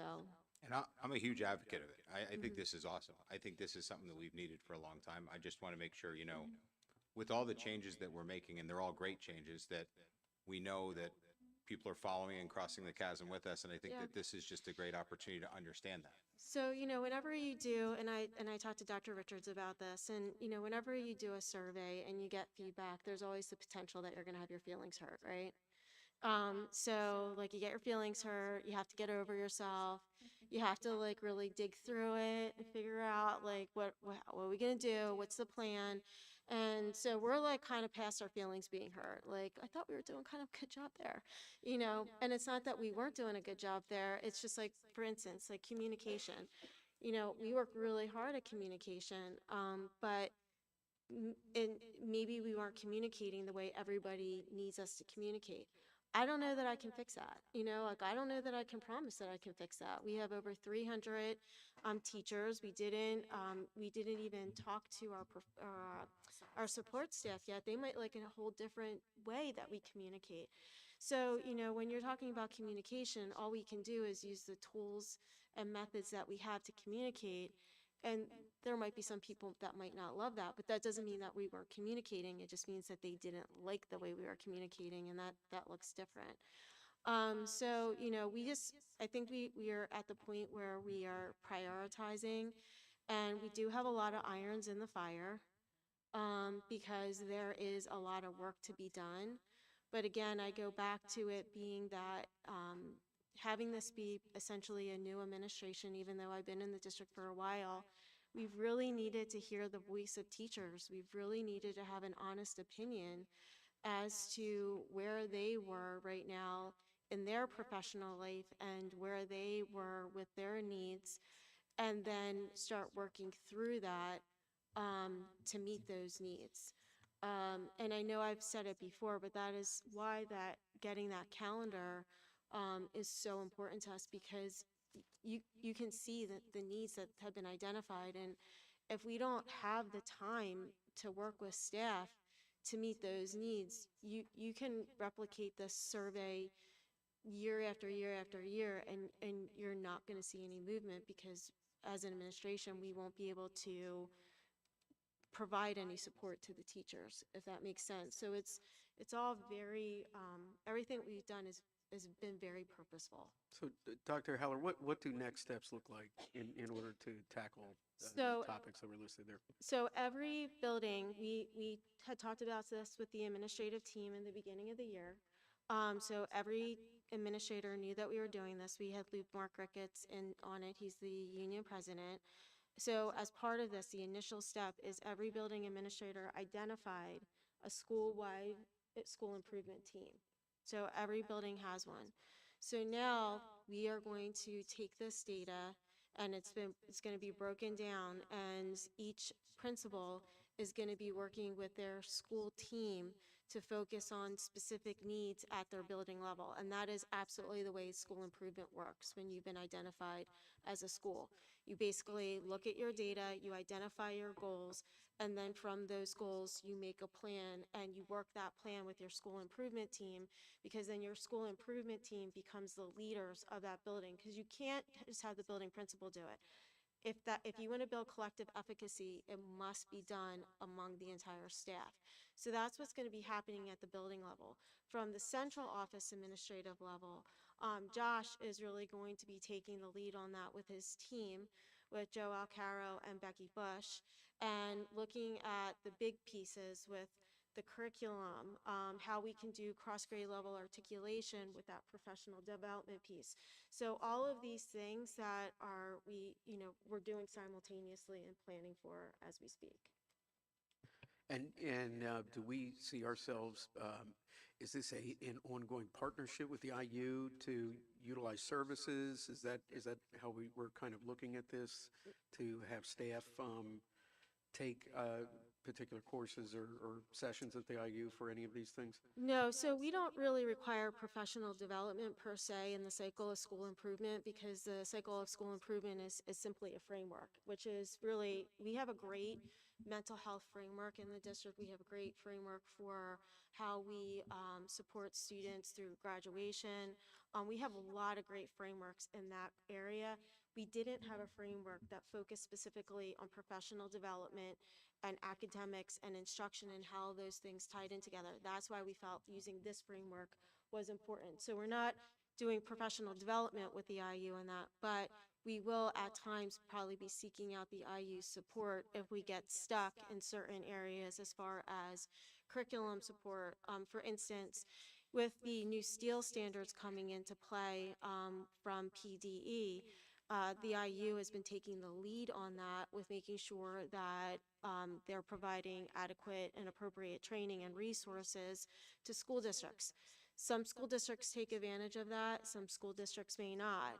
And I'm a huge advocate of it. I think this is awesome. I think this is something that we've needed for a long time. I just want to make sure, with all the changes that we're making, and they're all great changes, that we know that people are following and crossing the chasm with us. And I think that this is just a great opportunity to understand that. So, whenever you do, and I talked to Dr. Richards about this, and, whenever you do a survey and you get feedback, there's always the potential that you're going to have your feelings hurt, right? So, like, you get your feelings hurt, you have to get over yourself. You have to, like, really dig through it and figure out, like, what are we going to do? What's the plan? And so we're, like, kind of past our feelings being hurt. Like, I thought we were doing kind of a good job there, And it's not that we weren't doing a good job there. It's just, like, for instance, like, communication. We work really hard at communication, but and maybe we weren't communicating the way everybody needs us to communicate. I don't know that I can fix that. Like, I don't know that I can promise that I can fix that. We have over 300 teachers. We didn't even talk to our support staff yet. They might like in a whole different way that we communicate. So, when you're talking about communication, all we can do is use the tools and methods that we have to communicate. And there might be some people that might not love that, but that doesn't mean that we weren't communicating. It just means that they didn't like the way we were communicating, and that looks different. So, I think we are at the point where we are prioritizing, and we do have a lot of irons in the fire, because there is a lot of work to be done. But again, I go back to it being that having this be essentially a new administration, even though I've been in the district for a while, we've really needed to hear the voice of teachers. We've really needed to have an honest opinion as to where they were right now in their professional life and where they were with their needs, and then start working through that to meet those needs. And I know I've said it before, but that is why that getting that calendar is so important to us, because you can see the needs that have been identified, and if we don't have the time to work with staff to meet those needs, you can replicate this survey year after year after year, and you're not going to see any movement, because as an administration we won't be able to provide any support to the teachers, if that makes sense. So it's all very everything we've done has been very purposeful. So, Dr. Heller, what do next steps look like in order to tackle So- the topics that were listed there? So every building, we had talked about this with the administrative team in the beginning of the year. So every administrator knew that we were doing this. We had looped Mark Ricketts on it. He's the union president. So as part of this, the initial step is every building administrator identified a school-wide school improvement team. So every building has one. So now we are going to take this data, and it's going to be broken down, and each principal is going to be working with their school team to focus on specific needs at their building level. And that is absolutely the way school improvement works when you've been identified as a school. You basically look at your data, you identify your goals, and then from those goals, you make a plan and you work that plan with your school improvement team, because then your school improvement team becomes the leaders of that building, because you can't just have the building principal do it. If you want to build collective efficacy, it must be done among the entire staff. So that's what's going to be happening at the building level. From the central office administrative level, Josh is really going to be taking the lead on that with his team, with Joe Alcaro and Becky Bush, and looking at the big pieces with the curriculum, how we can do cross-grade level articulation with that professional development piece. So all of these things that we're doing simultaneously and planning for as we speak. And do we see ourselves, is this an ongoing partnership with the IU to utilize services? Is that how we're kind of looking at this, to have staff take particular courses or sessions at the IU for any of these things? No, so we don't really require professional development per se in the cycle of school improvement, because the cycle of school improvement is simply a framework, which is really, we have a great mental health framework in the district. We have a great framework for how we support students through graduation. We have a lot of great frameworks in that area. We didn't have a framework that focused specifically on professional development and academics and instruction and how those things tied in together. That's why we felt using this framework was important. So we're not doing professional development with the IU in that, but we will at times probably be seeking out the IU support if we get stuck in certain areas as far as curriculum support. For instance, with the new STEEL standards coming into play from PDE, the IU has been taking the lead on that, with making sure that they're providing adequate and appropriate training and resources to school districts. Some school districts take advantage of that, some school districts may not.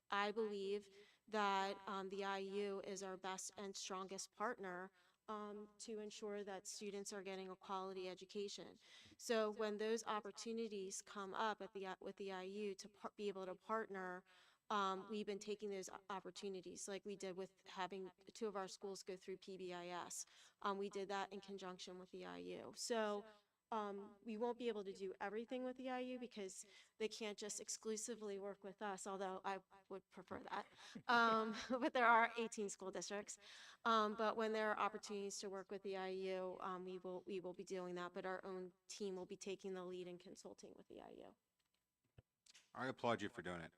I believe that the IU is our best and strongest partner to ensure that students are getting a quality education. So when those opportunities come up with the IU to be able to partner, we've been taking those opportunities, like we did with having 2 of our schools go through PBIS. We did that in conjunction with the IU. So we won't be able to do everything with the IU because they can't just exclusively work with us, although I would prefer that. But there are 18 school districts. But when there are opportunities to work with the IU, we will be doing that, but our own team will be taking the lead and consulting with the IU. I applaud you for doing it.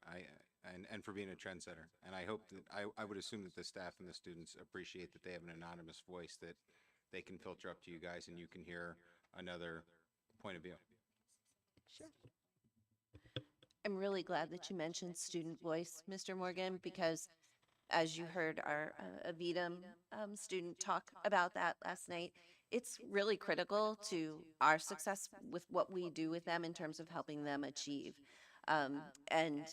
And for being a trendsetter. And I hope that, I would assume that the staff and the students appreciate that they have an anonymous voice that they can filter up to you guys and you can hear another point of view. Sure. I'm really glad that you mentioned student voice, Mr. Morgan, because as you heard our Avidum student talk about that last night, it's really critical to our success with what we do with them in terms of helping them achieve. And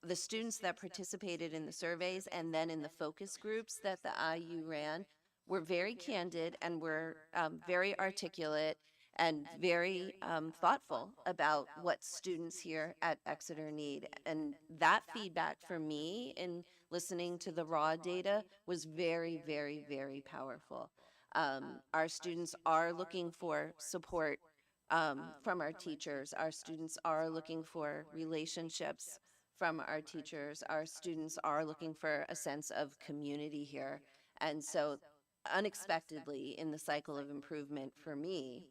the students that participated in the surveys and then in the focus groups that the IU ran were very candid and were very articulate and very thoughtful about what students here at Exeter need. And that feedback for me in listening to the raw data was very, very, very powerful. Our students are looking for support from our teachers. Our students are looking for relationships from our teachers. Our students are looking for a sense of community here. And so unexpectedly in the cycle of improvement for me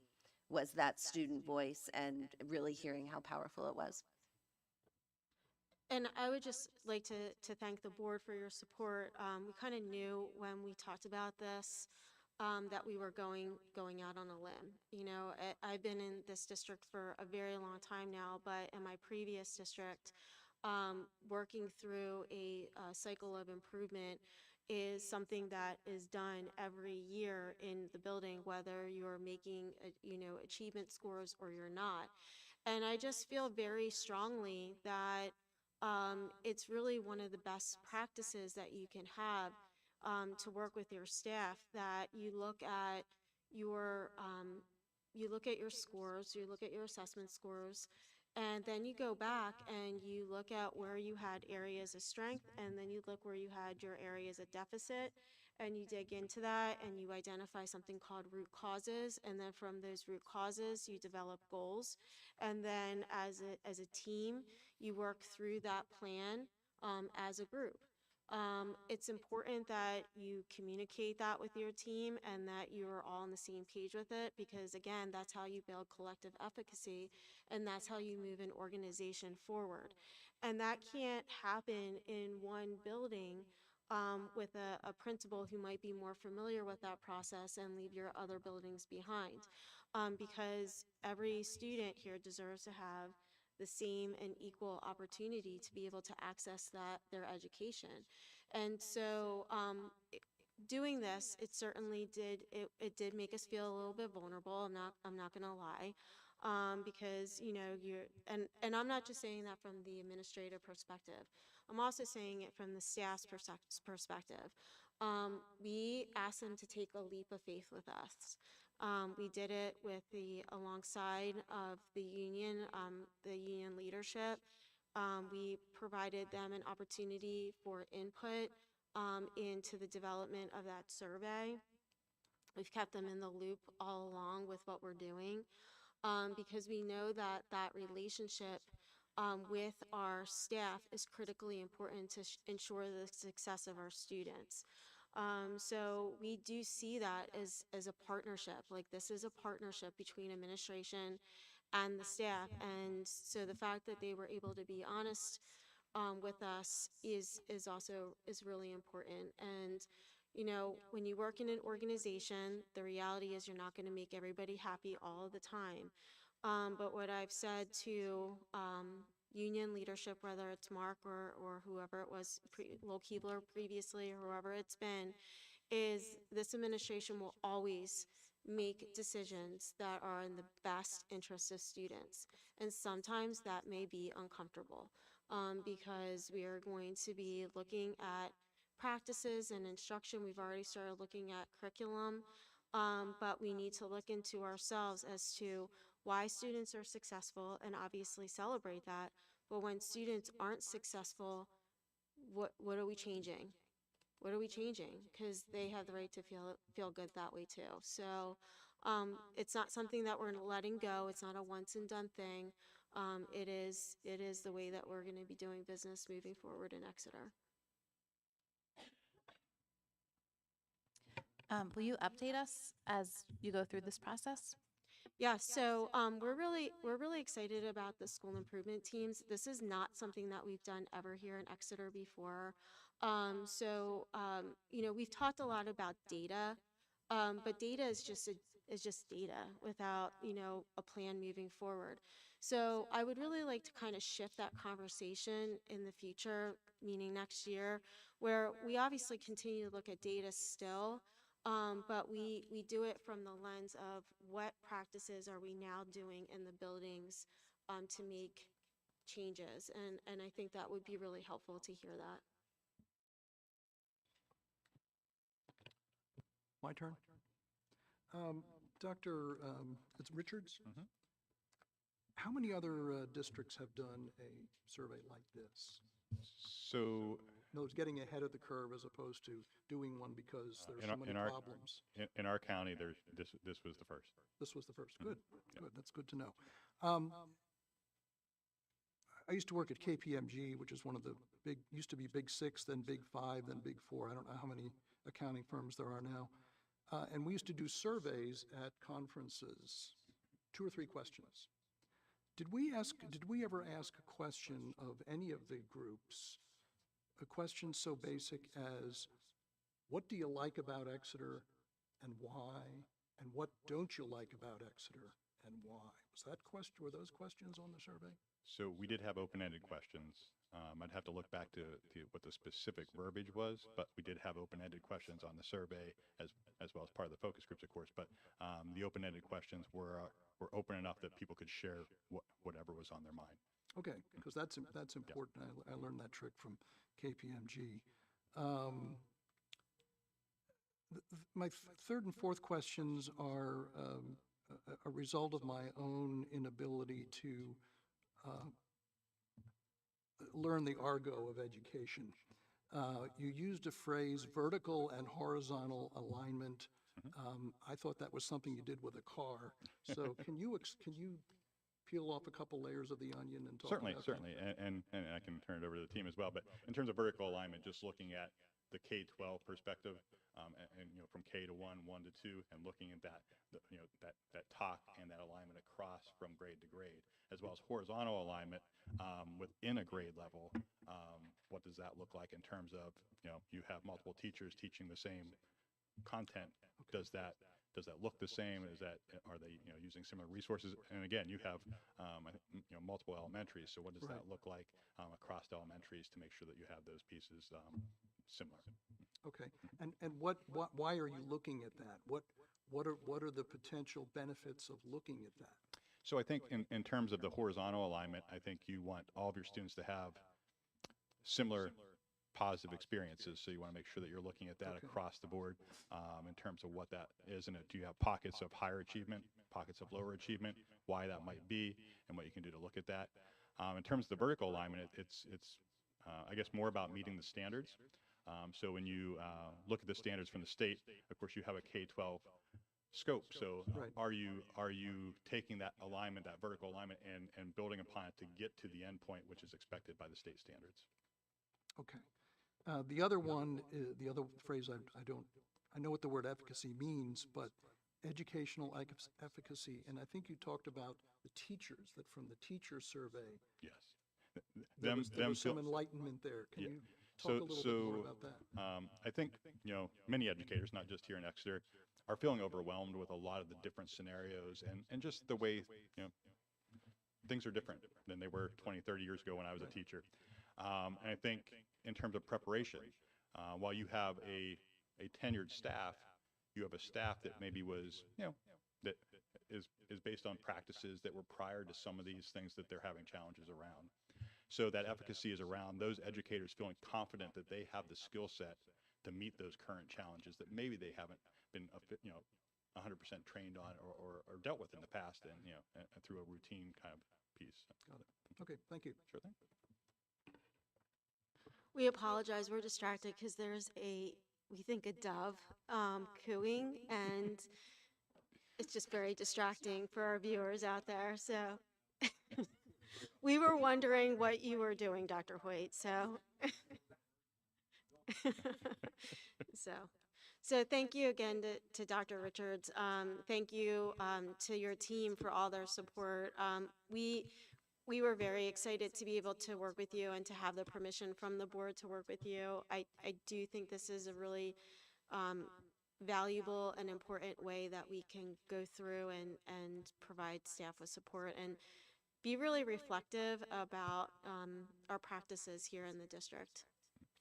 was that student voice and really hearing how powerful it was. And I would just like to thank the board for your support. We kind of knew when we talked about this that we were going out on a limb. You know, I've been in this district for a very long time now, but in my previous district, working through a cycle of improvement is something that is done every year in the building, whether you're making achievement scores or you're not. And I just feel very strongly that it's really one of the best practices that you can have to work with your staff, that you look at your you look at your scores, you look at your assessment scores, and then you go back and you look at where you had areas of strength, and then you look where you had your areas of deficit, and you dig into that and you identify something called root causes, and then from those root causes you develop goals, and then as a team you work through that plan as a group. It's important that you communicate that with your team and that you're all on the same page with it, because again, that's how you build collective efficacy and that's how you move an organization forward. And that can't happen in one building with a principal who might be more familiar with that process and leave your other buildings behind. Because every student here deserves to have the same and equal opportunity to be able to access their education. And so doing this, it certainly it did make us feel a little bit vulnerable. I'm not gonna lie. Because and I'm not just saying that from the administrative perspective. I'm also saying it from the staff's perspective. We asked them to take a leap of faith with us. We did it with alongside of the union leadership. We provided them an opportunity for input into the development of that survey. We've kept them in the loop all along with what we're doing, because we know that that relationship with our staff is critically important to ensure the success of our students. So we do see that as a partnership. Like, this is a partnership between administration and the staff, and so the fact that they were able to be honest with us is really important. And when you work in an organization, the reality is you're not going to make everybody happy all of the time. But what I've said to union leadership, whether it's Mark or whoever it was, Lil Keebler previously, or whoever it's been, is this administration will always make decisions that are in the best interest of students. And sometimes that may be uncomfortable, because we are going to be looking at practices and instruction. We've already started looking at curriculum, but we need to look into ourselves as to why students are successful and obviously celebrate that. But when students aren't successful, what are we changing? What are we changing? Because they have the right to feel good that way too. So it's not something that we're letting go. It's not a once and done thing. It is the way that we're going to be doing business moving forward in Exeter. Will you update us as you go through this process? Yeah, so we're really excited about the school improvement teams. This is not something that we've done ever here in Exeter before. We've talked a lot about data, but data is just data without a plan moving forward. So I would really like to kind of shift that conversation in the future, meaning next year, where we obviously continue to look at data still. But we do it from the lens of what practices are we now doing in the buildings to make changes, and I think that would be really helpful to hear that. My turn. Dr. It's Richards. How many other districts have done a survey like this? So No, it's getting ahead of the curve as opposed to doing one because there's so many problems. In our county, this was the first. This was the first. Good. Good. That's good to know. I used to work at KPMG, which is one of the used to be Big Six, then Big Five, then Big Four. I don't know how many accounting firms there are now. And we used to do surveys at conferences, 2 or 3 questions. Did we ever ask a question of any of the groups, a question so basic as, what do you like about Exeter and why? And what don't you like about Exeter and why? Were those questions on the survey? So we did have open-ended questions. I'd have to look back to what the specific verbiage was, but we did have open-ended questions on the survey as well as part of the focus groups, of course. But the open-ended questions were open enough that people could share whatever was on their mind. Okay, because that's important. I learned that trick from KPMG. My third and fourth questions are a result of my own inability to learn the argot of education. You used a phrase, vertical and horizontal alignment. I thought that was something you did with a car. So can you peel off a couple layers of the onion and talk Certainly, about certainly, and I can turn it over to the team as well. But in terms of vertical alignment, just looking at the K-12 perspective, and from K to 1, 1 to 2, and looking at that, that talk and that alignment across from grade to grade, as well as horizontal alignment within a grade level. What does that look like in terms of you have multiple teachers teaching the same content? Does that look the same? Are they using similar resources? And again, you have I think, multiple elementaries. So what does that look like across elementaries to make sure that you have those pieces similar? Okay, and why are you looking at that? What are the potential benefits of looking at that? So I think in terms of the horizontal alignment, I think you want all of your students to have similar positive experiences. So you want to make sure that you're looking at that across the board in terms of what that is. And do you have pockets of higher achievement, pockets of lower achievement, why that might be, and what you can do to look at that. In terms of the vertical alignment, it's I guess more about meeting the standards. So when you look at the standards from the state, of course you have a K-12 scope. So are you taking that alignment, that vertical alignment, and building upon it to get to the end point, which is expected by the state standards? Okay. The other one, the other phrase I know what the word efficacy means, but educational efficacy, and I think you talked about the teachers, that from the teacher survey. Yes. There was some enlightenment there. Can you talk a little bit more about that? I think, many educators, not just here in Exeter, are feeling overwhelmed with a lot of the different scenarios and just the way, things are different than they were 20, 30 years ago when I was a teacher. And I think in terms of preparation, while you have a tenured staff, you have a staff that maybe was, that is based on practices that were prior to some of these things that they're having challenges around. So that efficacy is around those educators feeling confident that they have the skill set to meet those current challenges that maybe they haven't been, 100% trained on or dealt with in the past, and through a routine kind of piece. Got it. Okay, thank you. Sure thing. We apologize, we're distracted because there's we think a dove cooing, and it's just very distracting for our viewers out there, so. We were wondering what you were doing, Dr. Hoyt, so. So thank you again to Dr. Richards. Thank you to your team for all their support. We were very excited to be able to work with you and to have the permission from the board to work with you. I do think this is a really valuable and important way that we can go through and provide staff with support and be really reflective about our practices here in the district.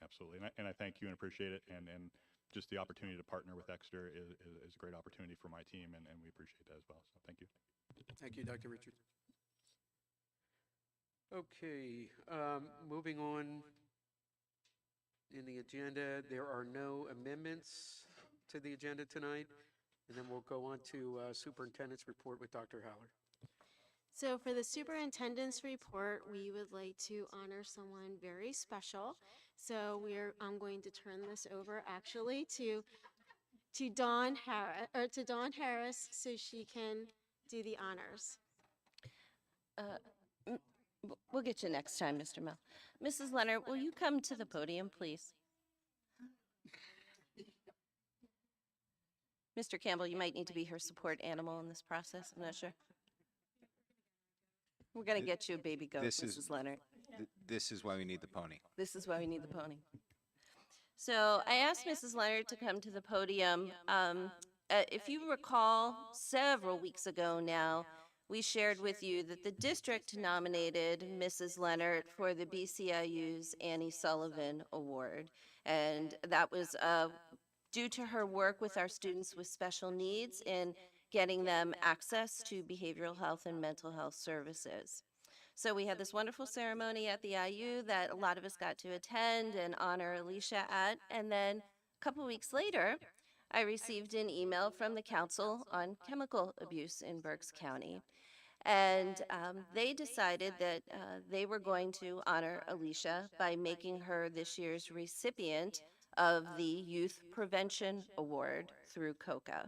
Absolutely, and I thank you and appreciate it, and just the opportunity to partner with Exeter is a great opportunity for my team, and we appreciate that as well, so thank you. Thank you, Dr. Richards. Okay, moving on in the agenda, there are no amendments to the agenda tonight, and then we'll go on to Superintendent's report with Dr. Haller. So for the superintendent's report, we would like to honor someone very special. So I'm going to turn this over actually to Dawn Harris so she can do the honors. We'll get you next time, Mr. Mel. Mrs. Leonard, will you come to the podium, please? Mr. Campbell, you might need to be her support animal in this process. I'm not sure. We're going to get you a baby goat, Mrs. Leonard. This is why we need the pony. This is why we need the pony. So I asked Mrs. Leonard to come to the podium. If you recall, several weeks ago now, we shared with you that the district nominated Mrs. Leonard for the BCIU's Annie Sullivan Award. And that was due to her work with our students with special needs in getting them access to behavioral health and mental health services. So we had this wonderful ceremony at the IU that a lot of us got to attend and honor Alicia at. And then a couple weeks later, I received an email from the Council on Chemical Abuse in Berks County. And they decided that they were going to honor Alicia by making her this year's recipient of the Youth Prevention Award through COCA.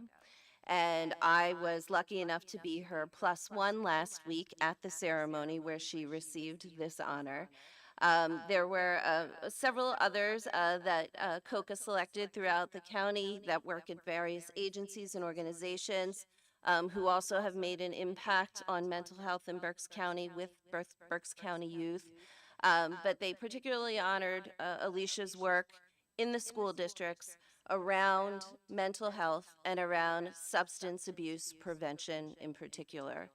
And I was lucky enough to be her +1 last week at the ceremony where she received this honor. There were several others that COCA selected throughout the county that work at various agencies and organizations who also have made an impact on mental health in Berks County with Berks County youth. But they particularly honored Alicia's work in the school districts around mental health and around substance abuse prevention in particular.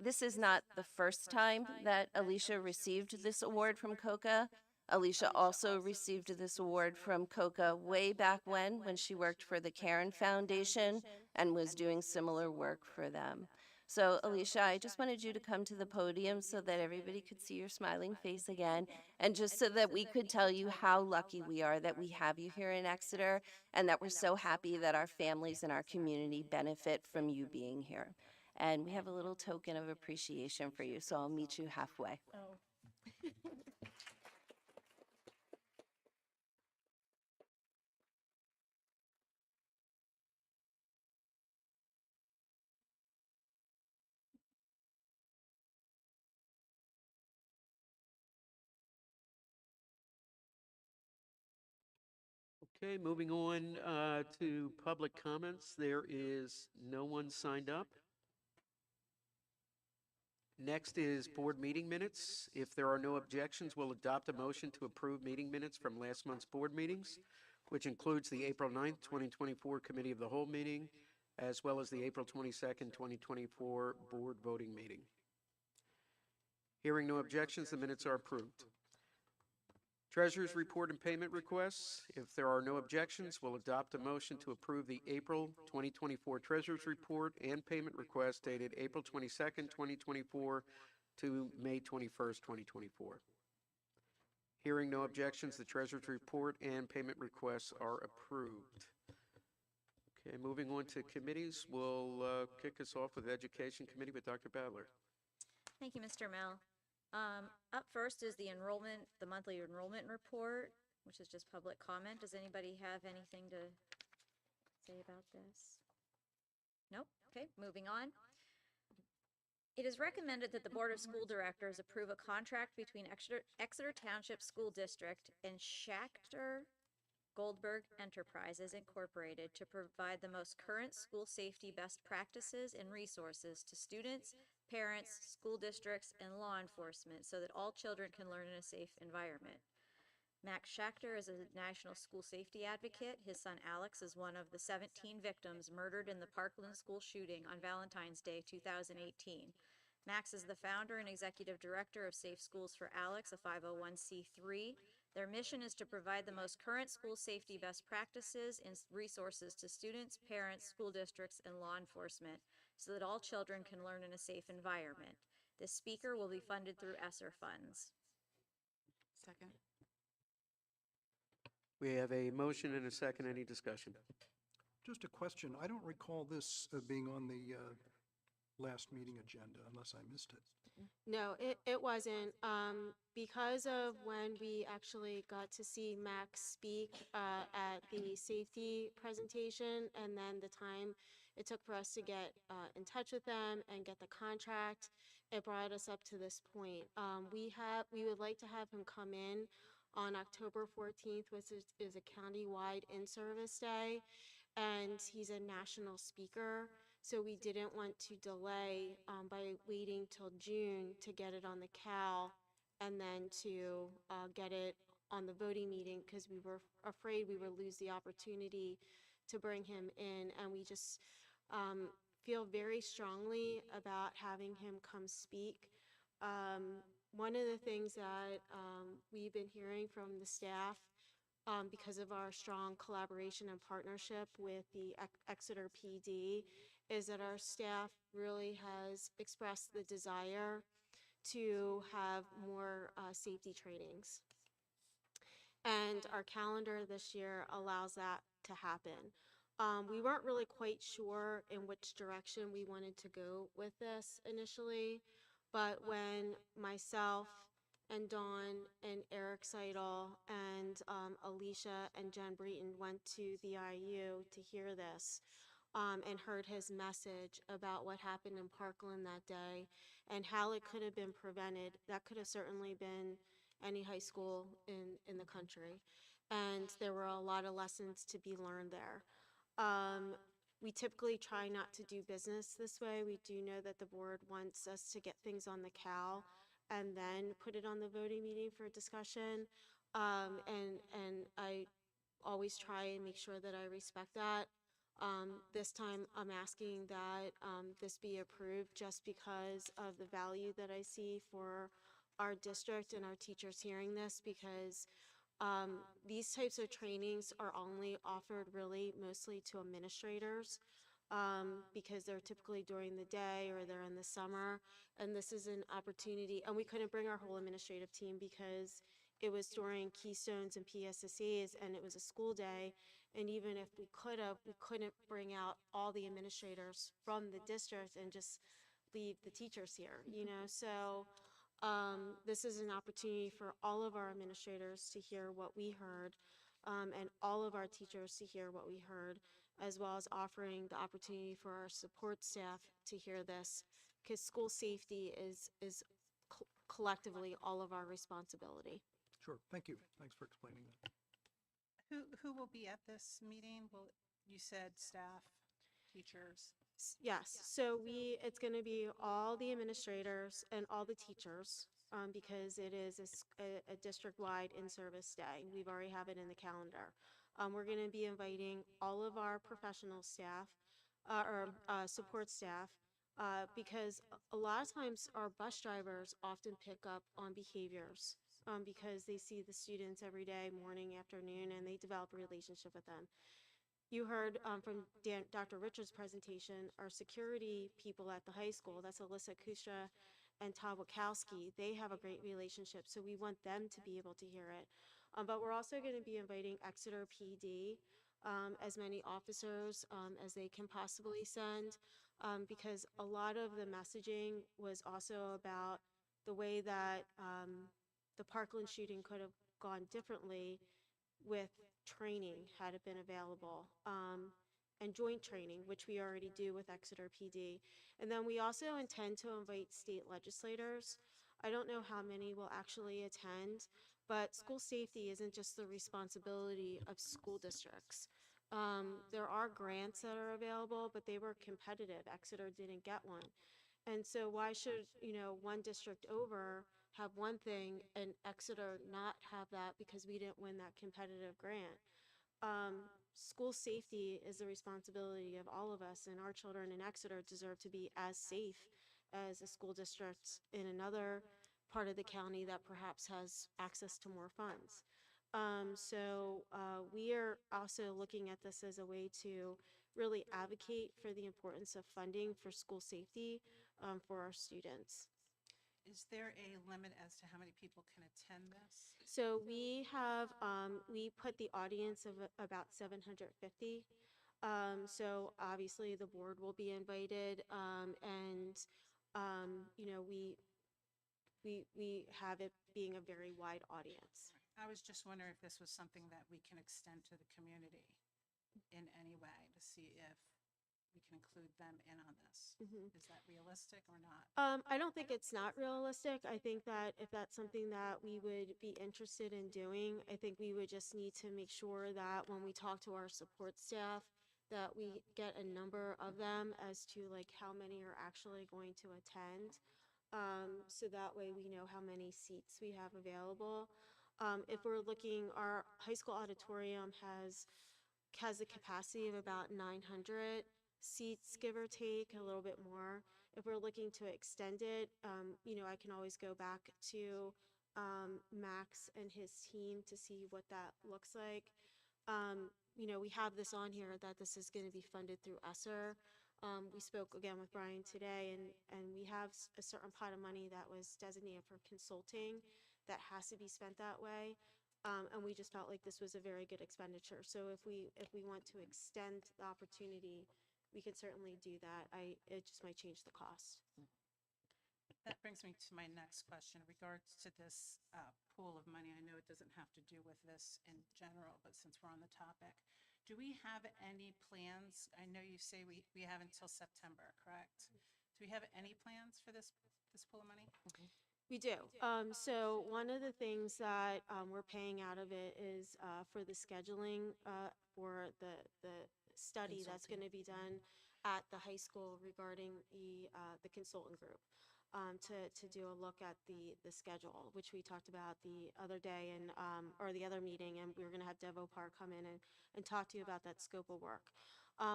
This is not the first time that Alicia received this award from COCA. Alicia also received this award from COCA way back when she worked for the Karen Foundation and was doing similar work for them. So, Alicia, I just wanted you to come to the podium so that everybody could see your smiling face again, and just so that we could tell you how lucky we are that we have you here in Exeter, and that we're so happy that our families and our community benefit from you being here. And we have a little token of appreciation for you, so I'll meet you halfway. Oh. Okay, moving on to public comments. There is no one signed up. Next is board meeting minutes. If there are no objections, we'll adopt a motion to approve meeting minutes from last month's board meetings, which includes the April 9th, 2024 Committee of the Whole meeting, as well as the April 22nd, 2024 board voting meeting. Hearing no objections, the minutes are approved. Treasurer's report and payment requests. If there are no objections, we'll adopt a motion to approve the April 2024 Treasurer's report and payment request dated April 22nd, 2024 to May 21st, 2024. Hearing no objections, the Treasurer's report and payment requests are approved. Okay, moving on to committees. We'll kick us off with Education Committee with Dr. Badler. Thank you, Mr. Mel. Up first is the monthly enrollment report, which is just public comment. Does anybody have anything to say about this? Nope. Okay, moving on. It is recommended that the Board of School Directors approve a contract between Exeter Township School District and Schachter Goldberg Enterprises Incorporated to provide the most current school safety best practices and resources to students, parents, school districts, and law enforcement so that all children can learn in a safe environment. Max Schachter is a national school safety advocate. His son Alex is one of the 17 victims murdered in the Parkland school shooting on Valentine's Day 2018. Max is the founder and executive director of Safe Schools for Alex, a 501c3. Their mission is to provide the most current school safety best practices and resources to students, parents, school districts, and law enforcement so that all children can learn in a safe environment. This speaker will be funded through ESSER funds. Second. We have a motion and a second. Any discussion? Just a question. I don't recall this being on the last meeting agenda unless I missed it. No, it wasn't. Because of when we actually got to see Max speak at the safety presentation, and then the time it took for us to get in touch with them and get the contract, it brought us up to this point. We would like to have him come in on October 14th, which is a county-wide in-service day, and he's a national speaker. So we didn't want to delay by waiting till June to get it on the CAL and then to get it on the voting meeting, because we were afraid we would lose the opportunity to bring him in. And we just feel very strongly about having him come speak. One of the things that we've been hearing from the staff, because of our strong collaboration and partnership with the Exeter PD, is that our staff really has expressed the desire to have more safety trainings. And our calendar this year allows that to happen. We weren't really quite sure in which direction we wanted to go with this initially, but when myself and Dawn and Eric Seidel and Alicia and Jen Breton went to the IU to hear this, and heard his message about what happened in Parkland that day and how it could have been prevented. That could have certainly been any high school in the country. And there were a lot of lessons to be learned there. We typically try not to do business this way. We do know that the board wants us to get things on the CAL and then put it on the voting meeting for discussion. And I always try and make sure that I respect that. This time, I'm asking that this be approved just because of the value that I see for our district and our teachers hearing this, because these types of trainings are only offered really mostly to administrators, because they're typically during the day or they're in the summer. And this is an opportunity, and we couldn't bring our whole administrative team because it was during Keystones and PSSEs and it was a school day. And even if we could have, we couldn't bring out all the administrators from the district and just leave the teachers here, you know? So this is an opportunity for all of our administrators to hear what we heard, and all of our teachers to hear what we heard, as well as offering the opportunity for our support staff to hear this, because school safety is collectively all of our responsibility. Sure, thank you. Thanks for explaining that. Who will be at this meeting? You said staff, teachers? Yes, so it's going to be all the administrators and all the teachers, because it is a district-wide in-service day. We've already have it in the calendar. We're going to be inviting all of our professional staff, or support staff, because a lot of times our bus drivers often pick up on behaviors, because they see the students every day, morning, afternoon, and they develop a relationship with them. You heard from Dr. Richards' presentation, our security people at the high school, that's Alyssa Kusha and Todd Wachowski, they have a great relationship, so we want them to be able to hear it. But we're also going to be inviting Exeter PD, as many officers as they can possibly send, because a lot of the messaging was also about the way that the Parkland shooting could have gone differently with training had it been available, and joint training, which we already do with Exeter PD. And then we also intend to invite state legislators. I don't know how many will actually attend, but school safety isn't just the responsibility of school districts. There are grants that are available, but they were competitive. Exeter didn't get one. And so why should, one district over have one thing and Exeter not have that because we didn't win that competitive grant? School safety is the responsibility of all of us, and our children in Exeter deserve to be as safe as a school district in another part of the county that perhaps has access to more funds. We are also looking at this as a way to really advocate for the importance of funding for school safety, for our students. Is there a limit as to how many people can attend this? So we have, we put the audience of about 750. So obviously the board will be invited, and, we have it being a very wide audience. I was just wondering if this was something that we can extend to the community in any way to see if we can include them in on this. Is that realistic or not? I don't think it's not realistic. I think that if that's something that we would be interested in doing, I think we would just need to make sure that when we talk to our support staff, that we get a number of them as to like how many are actually going to attend. So that way we know how many seats we have available. If we're looking, our high school auditorium has a capacity of about 900 seats, give or take, a little bit more. If we're looking to extend it, I can always go back to Max and his team to see what that looks like. We have this on here that this is going to be funded through ESSER. We spoke again with Brian today, and we have a certain pot of money that was designated for consulting that has to be spent that way. And we just felt like this was a very good expenditure. So if we want to extend the opportunity, we could certainly do that. It just might change the cost. That brings me to my next question in regards to this pool of money. I know it doesn't have to do with this in general, but since we're on the topic, do we have any plans? I know you say we have until September, correct? Do we have any plans for this pool of money? We do. So one of the things that we're paying out of it is for the scheduling for the study that's going to be done at the high school regarding the consultant group. To do a look at the schedule, which we talked about the other day and or the other meeting, and we were going to have DevOpar come in and talk to you about that scope of work.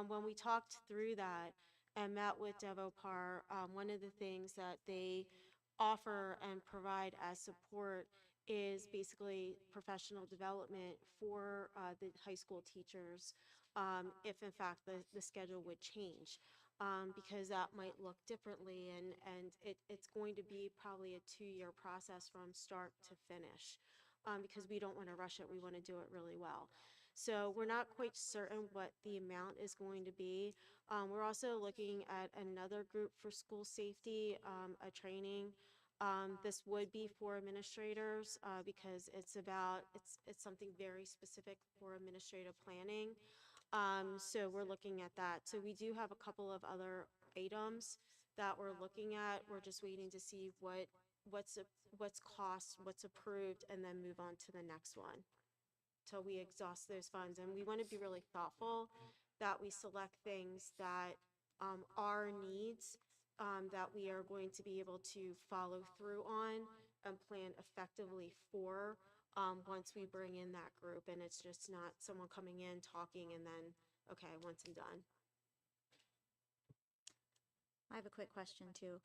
When we talked through that and met with DevOpar, one of the things that they offer and provide as support is basically professional development for the high school teachers if in fact the schedule would change. Because that might look differently, and it's going to be probably a 2-year process from start to finish, because we don't want to rush it. We want to do it really well. So we're not quite certain what the amount is going to be. We're also looking at another group for school safety, a training. This would be for administrators because it's something very specific for administrative planning. So we're looking at that. So we do have a couple of other items that we're looking at. We're just waiting to see what's cost, what's approved, and then move on to the next one till we exhaust those funds. And we want to be really thoughtful that we select things that are needs that we are going to be able to follow through on and plan effectively for. Once we bring in that group, and it's just not someone coming in, talking, and then, okay, once and done. I have a quick question too.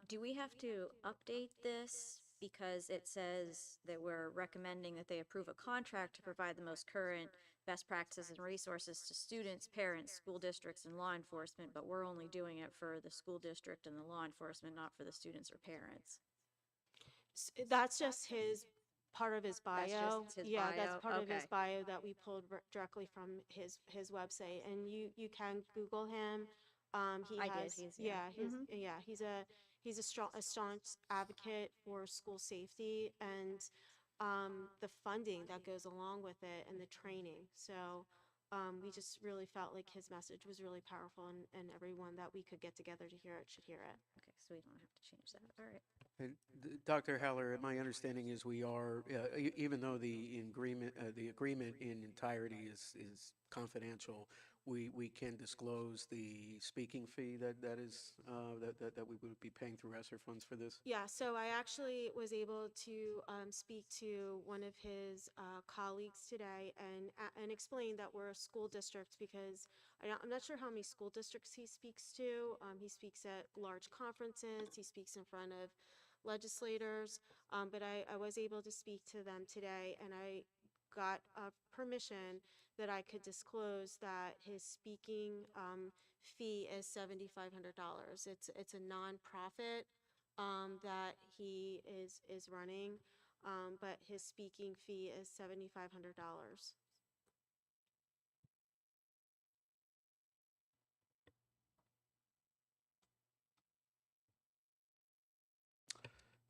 Do we have to update this because it says that we're recommending that they approve a contract to provide the most current best practices and resources to students, parents, school districts, and law enforcement, but we're only doing it for the school district and the law enforcement, not for the students or parents? That's just part of his bio. That's just his Yeah, that's bio? part of his Okay. bio that we pulled directly from his website, and you can Google him. He I did. has He's- yeah, yeah. Mhm. he's a staunch advocate for school safety and the funding that goes along with it and the training. So we just really felt like his message was really powerful, and everyone that we could get together to hear it should hear it. Okay, so we don't have to change that. All right. And, Dr. Heller, my understanding is we are, even though the agreement in entirety is confidential, we can disclose the speaking fee that we would be paying through ESSER funds for this. Yeah, so I actually was able to speak to one of his colleagues today and explain that we're a school district because I'm not sure how many school districts he speaks to. He speaks at large conferences, he speaks in front of legislators, but I was able to speak to them today, and I got permission that I could disclose that his speaking fee is $7,500. It's a nonprofit that he is running, but his speaking fee is $7,500.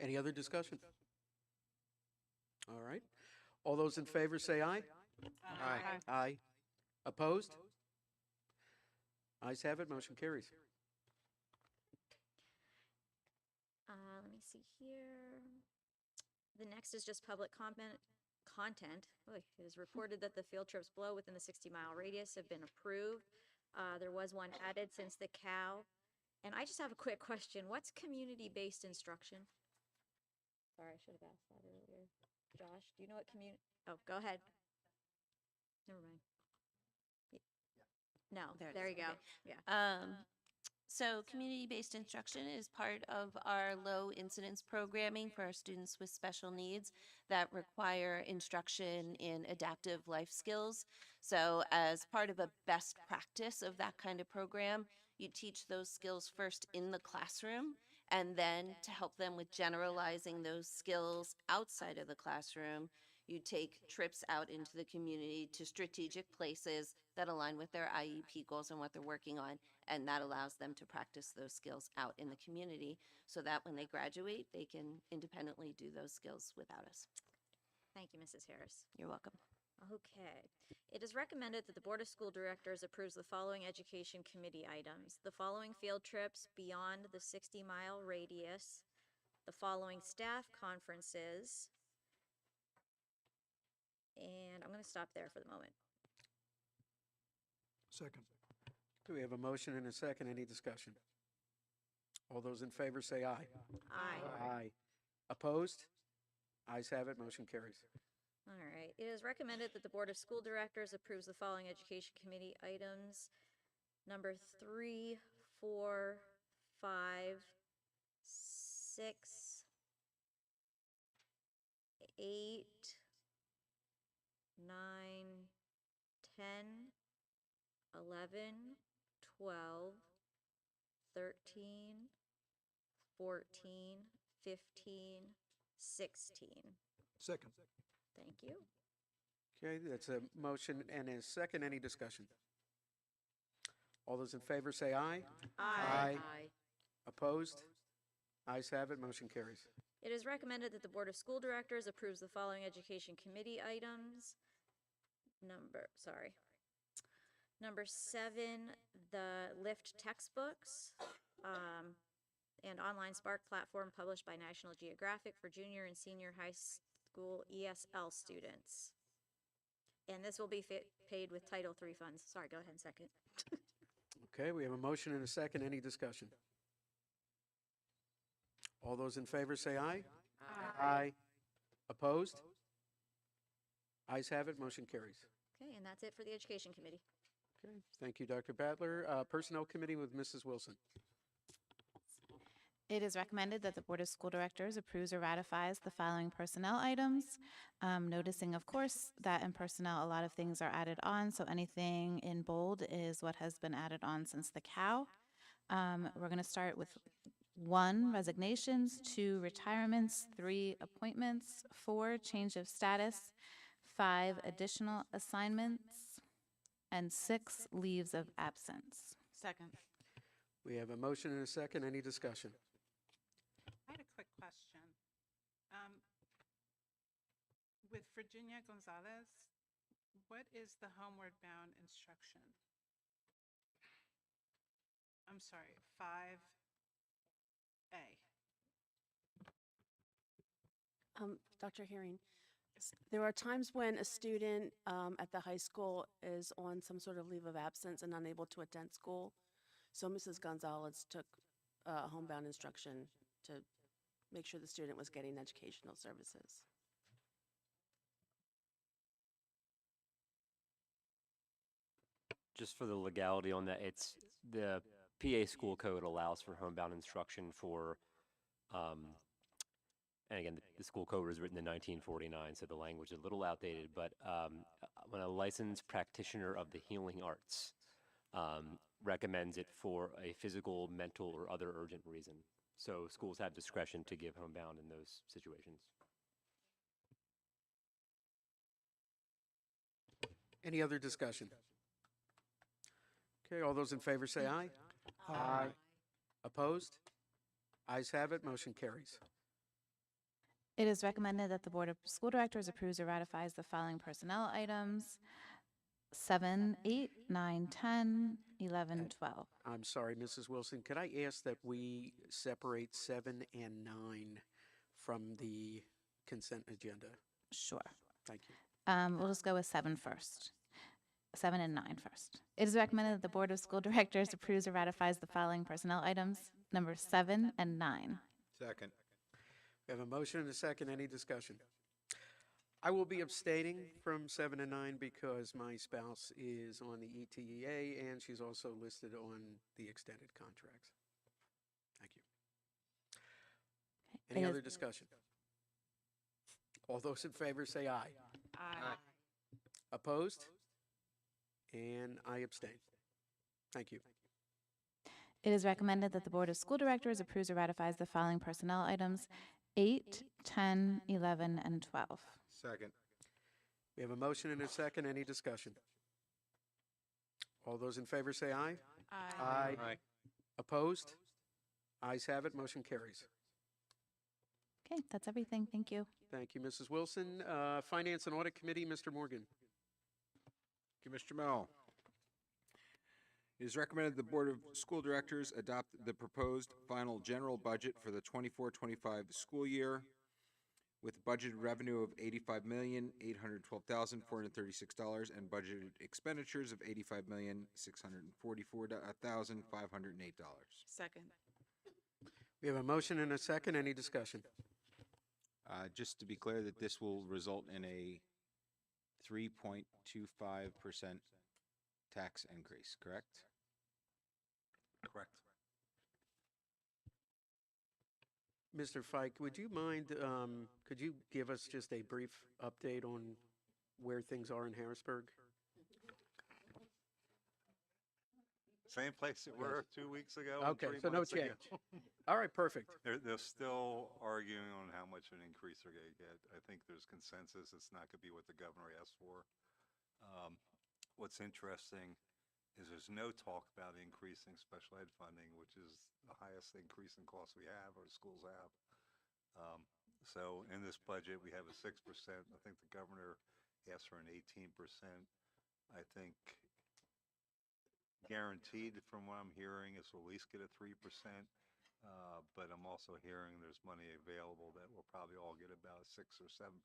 Any other discussion? All right. All those in favor say aye. Aye. Aye. Opposed? Ayes have it, motion carries. Let me see here. The next is just public content. Oy, it is reported that the field trips below within the 60-mile radius have been approved. There was one added since the cow. And I just have a quick question. What's community-based instruction? Sorry, I should have asked that earlier. Josh, do you know what oh, go ahead. Never mind. No, there you go. Yeah. So community-based instruction is part of our low incidence programming for our students with special needs that require instruction in adaptive life skills. So as part of a best practice of that kind of program, you teach those skills first in the classroom, and then to help them with generalizing those skills outside of the classroom, you take trips out into the community to strategic places that align with their IEP goals and what they're working on, and that allows them to practice those skills out in the community so that when they graduate, they can independently do those skills without us. Thank you, Mrs. Harris. You're welcome. Okay. It is recommended that the Board of School Directors approves the following education committee items. The following field trips beyond the 60-mile radius, the following staff conferences, and I'm going to stop there for the moment. Second. Do we have a motion and a second? Any discussion? All those in favor say aye. Aye. Aye. Opposed? Ayes have it, motion carries. All right. It is recommended that the Board of School Directors approves the following education committee items. Number 3, 4, 5, 6, 8, 9, 10, 11, 12, 13, 14, 15, 16. Second. Thank you. Okay, that's a motion and a second. Any discussion? All those in favor say aye. Aye. Opposed? Ayes have it, motion carries. It is recommended that the Board of School Directors approves the following education committee items. Number 7, the LIFT textbooks, and online Spark platform published by National Geographic for junior and senior high school ESL students. And this will be paid with Title III funds. Sorry, go ahead and second. Okay, we have a motion and a second. Any discussion? All those in favor say aye. Aye. Opposed? Ayes have it, motion carries. Okay, and that's it for the Education Committee. Okay, thank you, Dr. Badler. Personnel Committee with Mrs. Wilson. It is recommended that the Board of School Directors approves or ratifies the following personnel items. Noticing, of course, that in personnel, a lot of things are added on, so anything in bold is what has been added on since the cow. We're going to start with 1, resignations, 2, retirements, 3, appointments, 4, change of status, 5, additional assignments, and 6, leaves of absence. Second. We have a motion and a second. Any discussion? I had a quick question. With Virginia Gonzalez, what is the homeward bound instruction? I'm sorry, 5A. Dr. Herring, there are times when a student at the high school is on some sort of leave of absence and unable to attend school. So Mrs. Gonzalez took homebound instruction to make sure the student was getting educational services. Just for the legality on that, it's the PA school code allows for homebound instruction for, and again, the school code was written in 1949, so the language is a little outdated, but when a licensed practitioner of the healing arts recommends it for a physical, mental, or other urgent reason. So schools have discretion to give homebound in those situations. Any other discussion? Okay, all those in favor say aye. Aye. Opposed? Ayes have it, motion carries. It is recommended that the Board of School Directors approves or ratifies the following personnel items: 7, 8, 9, 10, 11, 12. I'm sorry, Mrs. Wilson, could I ask that we separate 7 and 9 from the consent agenda? Sure. Thank you. We'll just go with 7 first. 7 and 9 first. It is recommended that the Board of School Directors approves or ratifies the following personnel items, number 7 and 9. Second. We have a motion and a second. Any discussion? I will be abstaining from 7 and 9 because my spouse is on the ETEA and she's also listed on the extended contracts. Thank you. Any other discussion? All those in favor say aye. Aye. Opposed? And I abstain. Thank you. It is recommended that the Board of School Directors approves or ratifies the following personnel items, 8, 10, 11, and 12. Second. We have a motion and a second. Any discussion? All those in favor say aye. Aye. Aye. Opposed? Ayes have it. Motion carries. Okay, that's everything. Thank you. Thank you, Mrs. Wilson. Finance and Audit Committee, Mr. Morgan. Thank you, Mr. Mel. It is recommended the Board of School Directors adopt the proposed final general budget for the 24-25 school year with budgeted revenue of $85,812,436 and budgeted expenditures of $85,644,508. Second. We have a motion and a second. Any discussion? Just to be clear that this will result in a 3.25% tax increase, correct? Correct. Mr. Fike, would you mind, could you give us just a brief update on where things are in Harrisburg? Same place that were 2 weeks ago. Okay, and 3 so no months ago. change. All right, perfect. They're still arguing on how much of an increase they're going to get. I think there's consensus. It's not going to be what the governor asked for. What's interesting is there's no talk about increasing special ed funding, which is the highest increase in costs we have or schools have. So in this budget, we have a 6%. I think the governor asked for an 18%. I think guaranteed from what I'm hearing is we'll at least get a 3%. But I'm also hearing there's money available that we'll probably all get about 6 or 7%,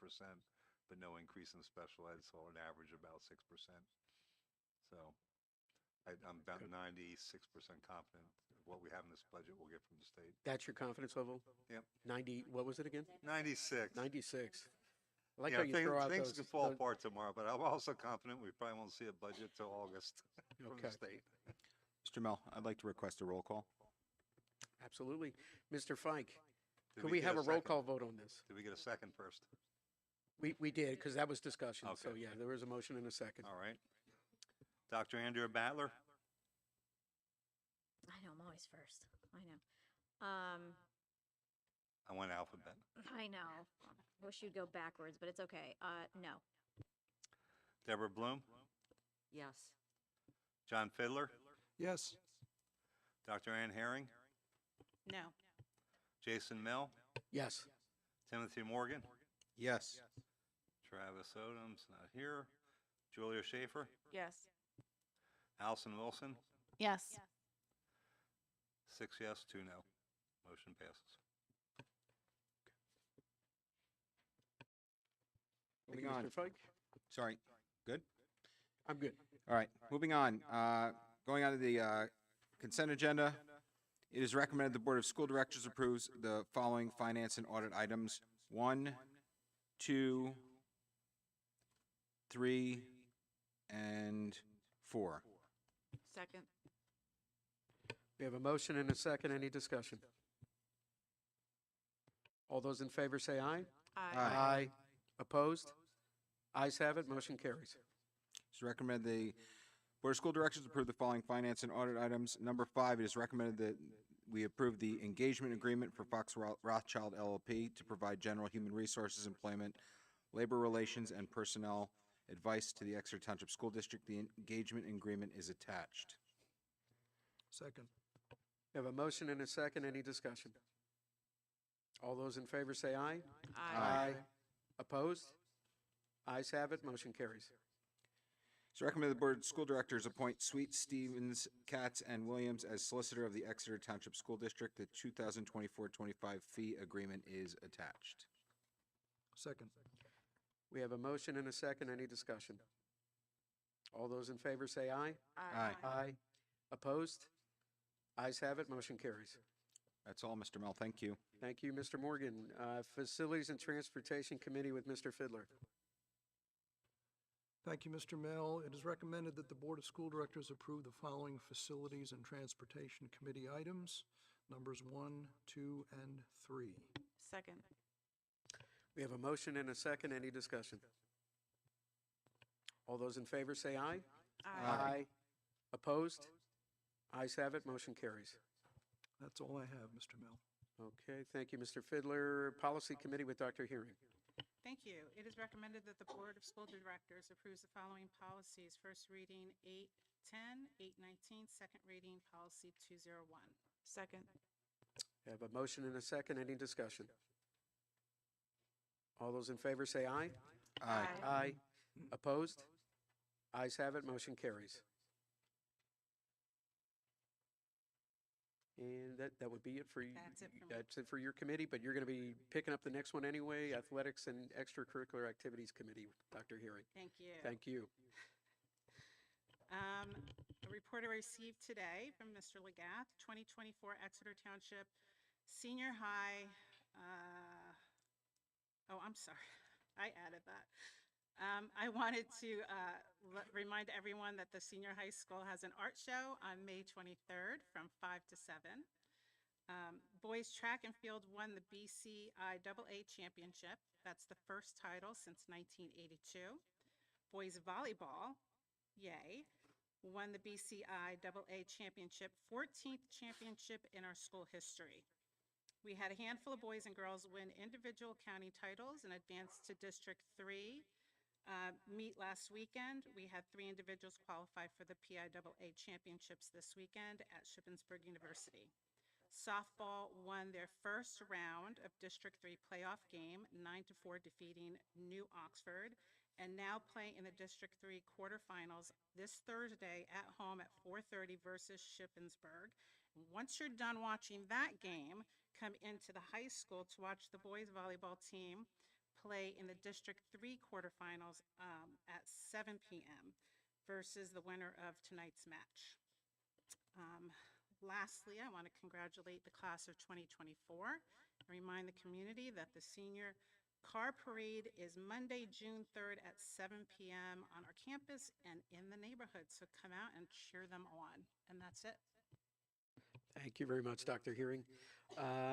but no increase in special ed, so an average about 6%. So I'm about 96% confident what we have in this budget we'll get from the state. That's your confidence level? Yep. 90, what was it again? 96. 96. I like Yeah, how you throw out things those. could fall apart tomorrow, but I'm also confident we probably won't see a budget till August from the Okay. state. Mr. Mel, I'd like to request a roll call. Absolutely. Mr. Fike, Did could we get have a roll second? call vote on this? Did we get a second first? We did, because that was discussion. So Okay. yeah, there was a motion and a second. All right. Dr. Andrea Battler? I know, I'm always first. I know. I went alphabet. I know. Wish you'd go backwards, but it's okay. No. Deborah Bloom? Yes. John Fiddler? Yes. Dr. Ann Herring? No. Jason Mill? Yes. Timothy Morgan? Yes. Travis Odom's not here. Julia Schaefer? Yes. Allison Wilson? Yes. 6 yes, 2 no. Motion passes. Thank Moving you, on. Mr. Fike. Sorry. Good? I'm good. All right, moving on. Going on to the consent agenda. It is recommended the Board of School Directors approves the following finance and audit items: 1, 2, 3, and 4. Second. We have a motion and a second. Any discussion? All those in favor say aye. Aye. Opposed? Ayes have it. Motion carries. It's recommended the Board of School Directors approve the following finance and audit items. Number 5, it is recommended that we approve the engagement agreement for Fox Rothschild LLP to provide general human resources, employment, labor relations, and personnel advice to the Exeter Township School District. The engagement agreement is attached. Second. We have a motion and a second. Any discussion? All those in favor say aye. Aye. Opposed? Ayes have it. Motion carries. It's recommended the Board of School Directors appoint Sweet, Stevens, Katz, and Williams as solicitor of the Exeter Township School District. The 2024-25 fee agreement is attached. Second. We have a motion and a second. Any discussion? All those in favor say aye. Aye. Opposed? Ayes have it. Motion carries. That's all, Mr. Mel. Thank you. Thank you, Mr. Morgan. Facilities and Transportation Committee with Mr. Fiddler. Thank you, Mr. Mel. It is recommended that the Board of School Directors approve the following Facilities and Transportation Committee items, numbers 1, 2, and 3. Second. We have a motion and a second. Any discussion? All those in favor say aye. Aye. Opposed? Ayes have it. Motion carries. That's all I have, Mr. Mel. Okay, thank you, Mr. Fiddler. Policy Committee with Dr. Hearing. Thank you. It is recommended that the Board of School Directors approves the following policies. First reading, 810, 819, second reading, policy 201. Second. I have a motion and a second. Any discussion? All those in favor say aye. Aye. Aye. Opposed? Ayes have it, motion carries. And that would be it for you. That's it for me. That's it for your committee, but you're going to be picking up the next one anyway, Athletics and Extracurricular Activities Committee, Dr. Hearing. Thank you. Thank you. A report I received today from Mr. Legath, 2024 Exeter Township Senior High, oh, I'm sorry, I added that. I wanted to remind everyone that the senior high school has an art show on May 23rd from 5 to 7. Boys track and field won the BCIAA championship. That's the first title since 1982. Boys volleyball, yay, won the BCIAA championship, 14th championship in our school history. We had a handful of boys and girls win individual county titles and advance to District 3. Meet last weekend. We had 3 individuals qualify for the PIAA championships this weekend at Shippensburg University. Softball won their first round of District 3 playoff game, 9-4, defeating New Oxford, and now play in the District 3 quarterfinals this Thursday at home at 4:30 versus Shippensburg. Once you're done watching that game, come into the high school to watch the boys volleyball team play in the District 3 quarterfinals at 7 p.m. versus the winner of tonight's match. Lastly, I want to congratulate the class of 2024 and remind the community that the senior car parade is Monday, June 3rd at 7 p.m. on our campus and in the neighborhood. So come out and cheer them on. And that's it. Thank you very much, Dr. Hearing.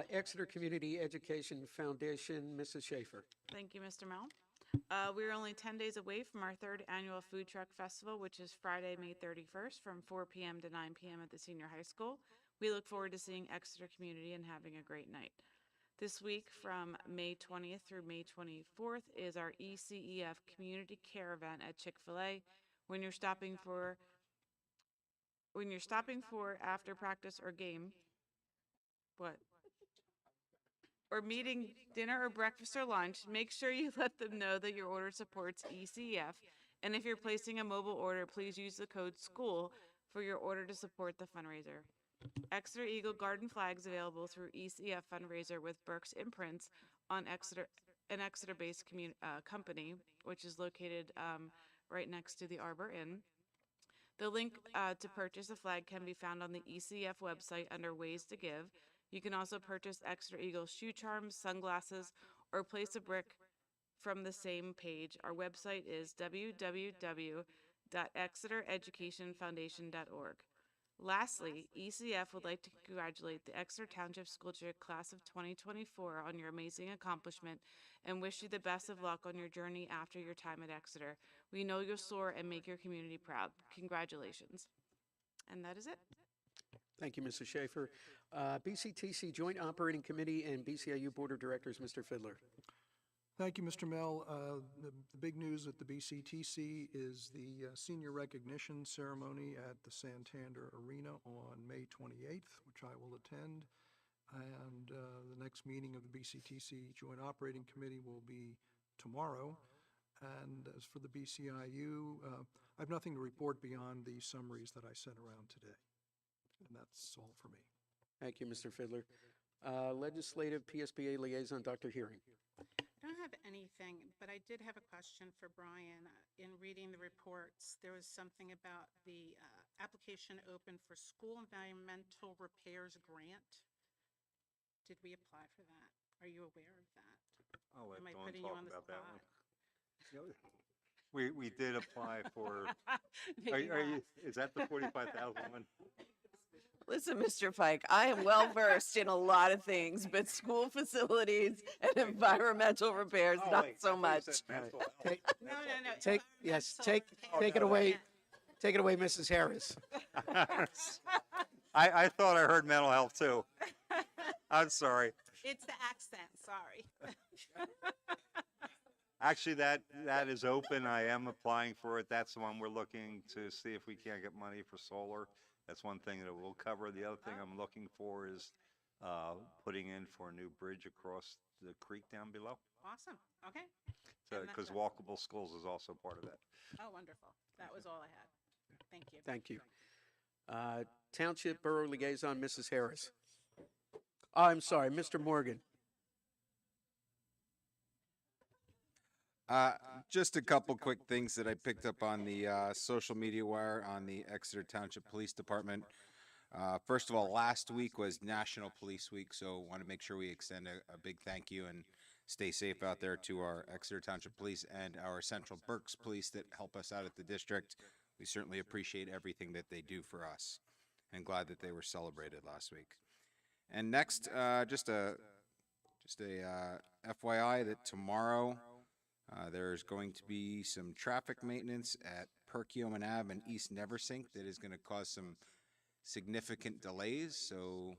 Exeter Community Education Foundation, Mrs. Schaefer. Thank you, Mr. Mel. We're only 10 days away from our 3rd annual Food Truck Festival, which is Friday, May 31st from 4 p.m. to 9 p.m. at the senior high school. We look forward to seeing Exeter community and having a great night. This week from May 20th through May 24th is our ECEF Community Care event at Chick-fil-A. When you're stopping for after practice or game, or meeting, dinner or breakfast or lunch, make sure you let them know that your order supports ECF. And if you're placing a mobile order, please use the code SCHOOL for your order to support the fundraiser. Exeter Eagle Garden flags available through ECF fundraiser with Burke's Imprints on an Exeter-based company, which is located right next to the Arbor Inn. The link to purchase a flag can be found on the ECF website under Ways to Give. You can also purchase Exeter Eagle shoe charms, sunglasses, or place a brick from the same page. Our website is www.exetereducationfoundation.org. Lastly, ECF would like to congratulate the Exeter Township School District Class of 2024 on your amazing accomplishment and wish you the best of luck on your journey after your time at Exeter. We know you'll soar and make your community proud. Congratulations. And that is it. Thank you, Mrs. Schaefer. BCTC Joint Operating Committee and BCIU Board of Directors, Mr. Fiddler. Thank you, Mr. Mel. The big news at the BCTC is the senior recognition ceremony at the Santander Arena on May 28th, which I will attend. And the next meeting of the BCTC Joint Operating Committee will be tomorrow. And as for the BCIU, I have nothing to report beyond the summaries that I sent around today. And that's all for me. Thank you, Mr. Fiddler. Legislative PSBA Liaison, Dr. Hearing. I don't have anything, but I did have a question for Brian. In reading the reports, there was something about the application open for school environmental repairs grant. Did we apply for that? Are you aware of that? I'll let Am I Dawn putting you talk on the about that spot? one. We did apply for, Maybe not. is that the 45,000 one? Listen, Mr. Pike, I am well versed in a lot of things, but school facilities and environmental repairs, not so much. Take, No. take it away. Take it away, Mrs. Harris. I thought I heard mental health too. I'm sorry. It's the accent, sorry. Actually, that is open. I am applying for it. That's the one we're looking to see if we can't get money for solar. That's one thing that we'll cover. The other thing I'm looking for is putting in for a new bridge across the creek down below. Awesome. Okay. So, And that- because walkable schools is also part of that. Oh, wonderful. That was all I had. Thank you. Thank you. Township Borough Liaison, Mrs. Harris. I'm sorry, Mr. Morgan. Just a couple quick things that I picked up on the social media wire on the Exeter Township Police Department. First of all, last week was National Police Week, so want to make sure we extend a big thank you and stay safe out there to our Exeter Township Police and our Central Berks Police that help us out at the district. We certainly appreciate everything that they do for us, and glad that they were celebrated last week. And next, just a FYI that tomorrow there's going to be some traffic maintenance at Perkiomen Ave and East Neversink that is going to cause some significant delays. So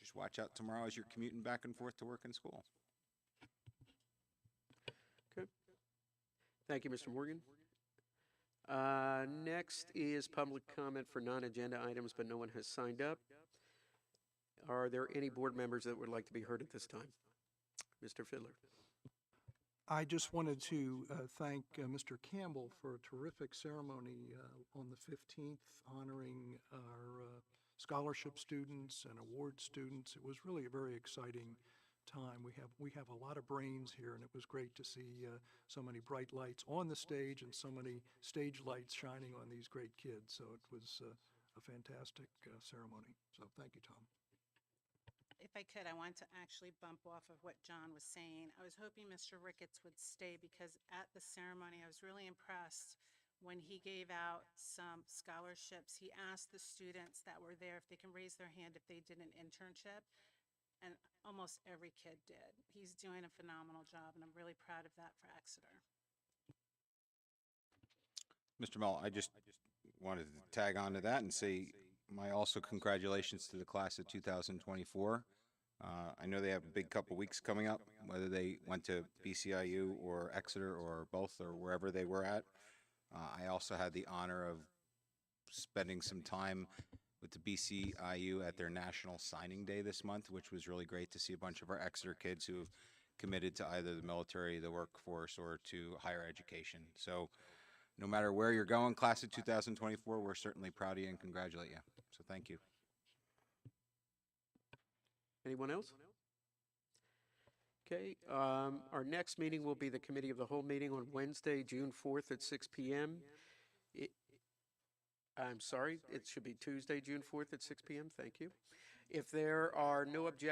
just watch out tomorrow as you're commuting back and forth to work and school. Okay. Thank you, Mr. Morgan. Next is public comment for non-agenda items, but no one has signed up. Are there any board members that would like to be heard at this time? Mr. Fiddler. I just wanted to thank Mr. Campbell for a terrific ceremony on the 15th honoring our scholarship students and award students. It was really a very exciting time. We have a lot of brains here, and it was great to see so many bright lights on the stage and so many stage lights shining on these great kids. So it was a fantastic ceremony. So thank you, Tom. If I could, I wanted to actually bump off of what John was saying. I was hoping Mr. Ricketts would stay because at the ceremony, I was really impressed when he gave out some scholarships. He asked the students that were there if they can raise their hand if they did an internship, and almost every kid did. He's doing a phenomenal job, and I'm really proud of that for Exeter. Mr. Mell, I just wanted to tag on to that and say my also congratulations to the class of 2024. I know they have a big couple weeks coming up, whether they went to BCIU or Exeter or both or wherever they were at. I also had the honor of spending some time with the BCIU at their National Signing Day this month, which was really great to see a bunch of our Exeter kids who have committed to either the military, the workforce, or to higher education. So no matter where you're going, class of 2024, we're certainly proud of you and congratulate you. So thank you. Anyone else? Okay, our next meeting will be the Committee of the Whole meeting on Wednesday, June 4th at 6 p.m. I'm sorry, it should be Tuesday, June 4th at 6 p.m. Thank you. If there are no objections